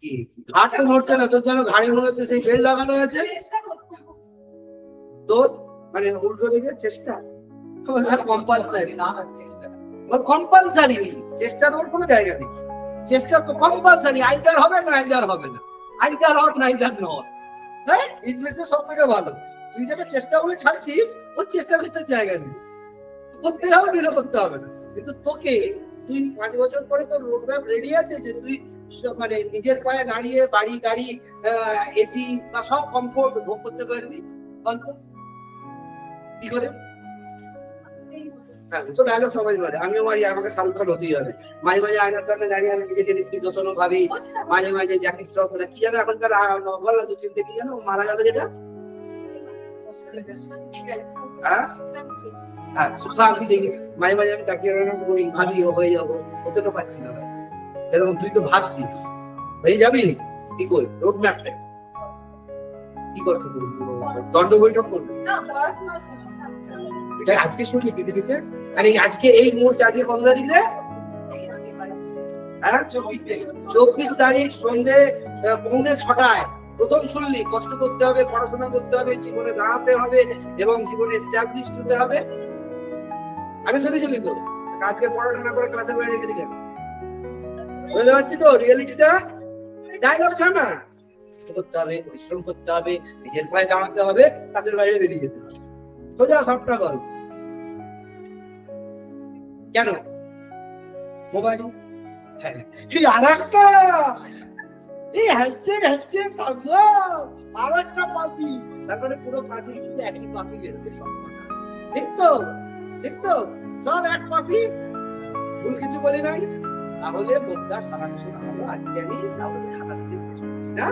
কি ঘাট তো নড়ছে না, তোর যেন ঘাড়ি মনে হচ্ছে সেই বেল্ট লাগানো আছে তোর, মানে উল্টো দিকে চেষ্টা কম্পালসারি, কম্পালসারি চেষ্টার ওর কোনো জায়গা নেই, চেষ্টা তো কম্পালসারি, আইদার হবে না আইদার হবে না, আইদার হট না আইদার নট। হ্যাঁ, ইংলিশে সব থেকে ভালো, তুই যেটা চেষ্টা করে ছাড়ছিস, ওর চেষ্টা করতে জায়গা নেই, করতে হবে না, করতে হবে না। কিন্তু তোকে তুই 5 বছর পরে তোর রোড ম্যাপ রেডি আছে যে তুই মানে নিজের পায়ে দাঁড়িয়ে বাড়ি, গাড়ি, এসি বা সব কমফোর্ট ভোগ করতে পারবি? বলতো কি করে? তো ডায়লগ সবাই বলে, আমিও মারি, আমাকে সালুখান হতেই হবে। মাঝে মাঝে আয়নার সামনে দাঁড়িয়ে আমি নিজেকে নির্দোষণ ভাবি, মাঝে মাঝে জ্যাকি শ্রফ কি জানো এখনকার নভেল দু তিনটে কি জানো মারা গেল যেটা, হ্যাঁ সুশান্ত সিং, মাঝে মাঝে আমি তাকিয়ে ভাবি হয়ে যাবো, হতে তো পারছি না ভাই। সেরকম তুই তো ভাবছিস হয়ে যাবি, কি করি রোড ম্যাপটা কি কষ্ট করবি, দণ্ড বৈঠক করবি, এটা আজকে শুনলি পৃথিবীতে। আর এই আজকে এই মুহূর্তে, আজকে কত তারিখে? 24 তারিখ সন্ধ্যে 5:45 প্রথম শুনলি কষ্ট করতে হবে, পড়াশোনা করতে হবে, জীবনে দাঁড়াতে হবে এবং জীবনে এস্টাবলিশ হতে হবে। আমি শুনেছিলি তো, আজকে পড়াশোনা করে ক্লাসের বাইরে গেলি কেন? বুঝতে পারছি তো রিয়েলিটিটা, ডায়লগ ছাড় না, কষ্ট করতে হবে, পরিশ্রম করতে হবে, নিজের পায়ে দাঁড়াতে হবে, ক্লাসের বাইরে বেরিয়ে যেতে হবে, সোজা সবটা গল্প। কেন? মোবাইল, হ্যাঁ আর একটা এই হ্যান্ডশেক আর একটা পাপি, তারপরে পুরো পাঁচে কিন্তু একই পাপি বেরোবে সব, ঠিক তো? ঠিক তো? সব এক পাপি, ভুল কিছু বলি নাই? তাহলে বোধা সারা কিছু না হলো, আজকে আমি তাহলে খাতা দিতে শুনছি না,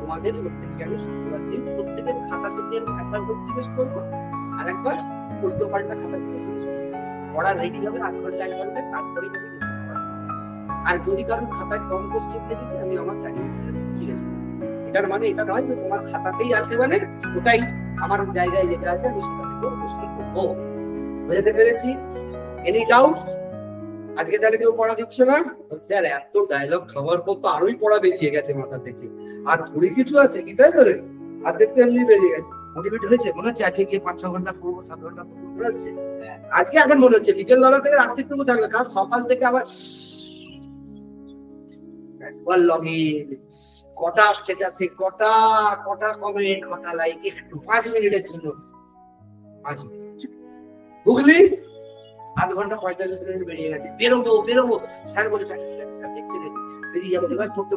তোমাদের প্রত্যেককে আমি শুক্রবার দিন প্রত্যেকের খাতা থেকে একবার করে জিজ্ঞেস করবো, আর একবার উল্টো পাল্টা খাতা থেকে জিজ্ঞেস করবো। পড়া রেডি হবে 8 ঘন্টা 1 ঘন্টায়, তারপরেই হবে। আর যদি কারোর খাতায় কম কোশ্চেন দেখেছি, আমি আমার স্টাডি জিজ্ঞেস করবো। এটার মানে এটা নয় যে তোমার খাতাতেই আছে মানে ওটাই আমার জায়গায় যেটা আছে আমি সেটা থেকেও প্রশ্ন করবো। বুঝতে পেরেছি? Any doubts? আজকে তাহলে কেউ পড়া দিচ্ছ না? স্যার এত ডায়লগ খাওয়ার পর তো আরোই পড়া বেরিয়ে গেছে মাথা থেকে, আর থোড়ি কিছু আছে কি, তাই ধরে আর দেখতে এমনি বেরিয়ে গেছে। মোটিভেট হয়েছে মনে হচ্ছে আজকে গিয়ে 5-6 ঘন্টা পড়বো, 7 ঘন্টা পড়বো মনে হচ্ছে? আজকে এখন মনে হচ্ছে বিকেল বেলা থেকে রাত্রিটুকু থাকবে, কাল সকাল থেকে আবার কটা স্ট্যাটাসে কটা কমেন্ট, কটা লাইক, একটু 5 মিনিটের জন্য 5 মিনিট বুঝলি? 8 ঘন্টা 45 মিনিট বেরিয়ে গেছে। বেরোবো স্যার বলেছে ঠিক আছে স্যার দেখছি রে, বেরিয়ে যাবো, এবার পড়তে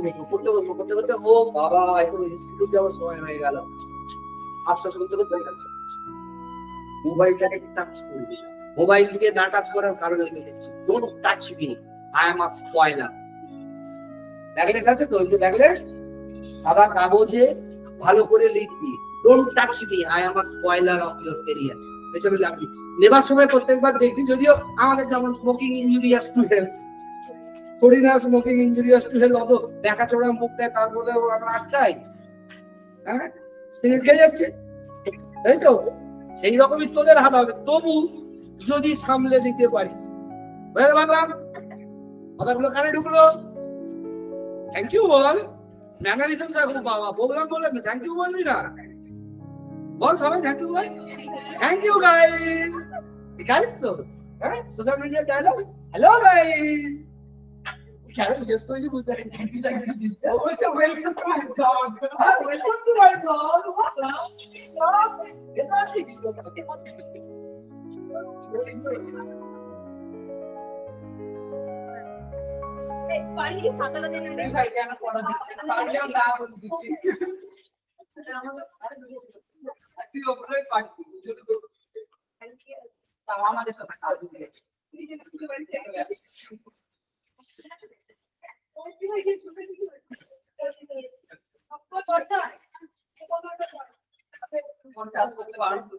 করতে ও বাবা এখন ইনস্টিটিউট যাওয়ার সময় হয়ে গেল। আফসোস করতে মোবাইলটাকে টাচ করবি, মোবাইল থেকে না টাচ করার কারণে লিখে দিচ্ছি don't touch me, I am a spoiler. Bagless আছে তো? ব্যাগলেস সাদা কাগজে ভালো করে লিখবি don't touch me, I am a spoiler of your career. পেছনে লাগবি নেবার সময় প্রত্যেকবার দেখবি, যদিও আমাদের যেমন স্মোকিং ইনজুরিয়াস টু হেলথ, থোড়ি না স্মোকিং ইনজুরিয়াস টু হেলথ, অত দেখা চোরা মুখ দেয় তারপরে আমরা আটকাই, হ্যাঁ সিগারেট খেয়ে যাচ্ছে, তাই তো? সেই রকমই তোদের হাত হবে, তবু যদি সামলে দিতে পারিস। বুঝতে পারলাম? কথাগুলো কানে ঢুকলো? থ্যাংক ইউ বল, ম্যানারিজম থাকুক বাবা, বললাম বলে থ্যাংক ইউ বলবি না? বল সবাই থ্যাংক ইউ বল। Thank you guys. গাইস তো হ্যাঁ social media dialogue, hello guys. কেন জিজ্ঞেস করেছি বুঝতে পারি থ্যাংক ইউ দিচ্ছে। বলছে welcome to my blog, welcome to my blog. এটা ঠিক পারি ছাতা লাগিয়ে ভাই কেন পড়া দিতে পারলেও না বলতে আমাদের সারা তুই ওপরে পারবি যদি থ্যাংক ইউ তাও আমাদের সব সাহায্য করে নিজে নিজে বাড়ি থেকে গেছে ওই কি হয়ে গেছে কত বর্ষা কোন কাজ করতে পারবো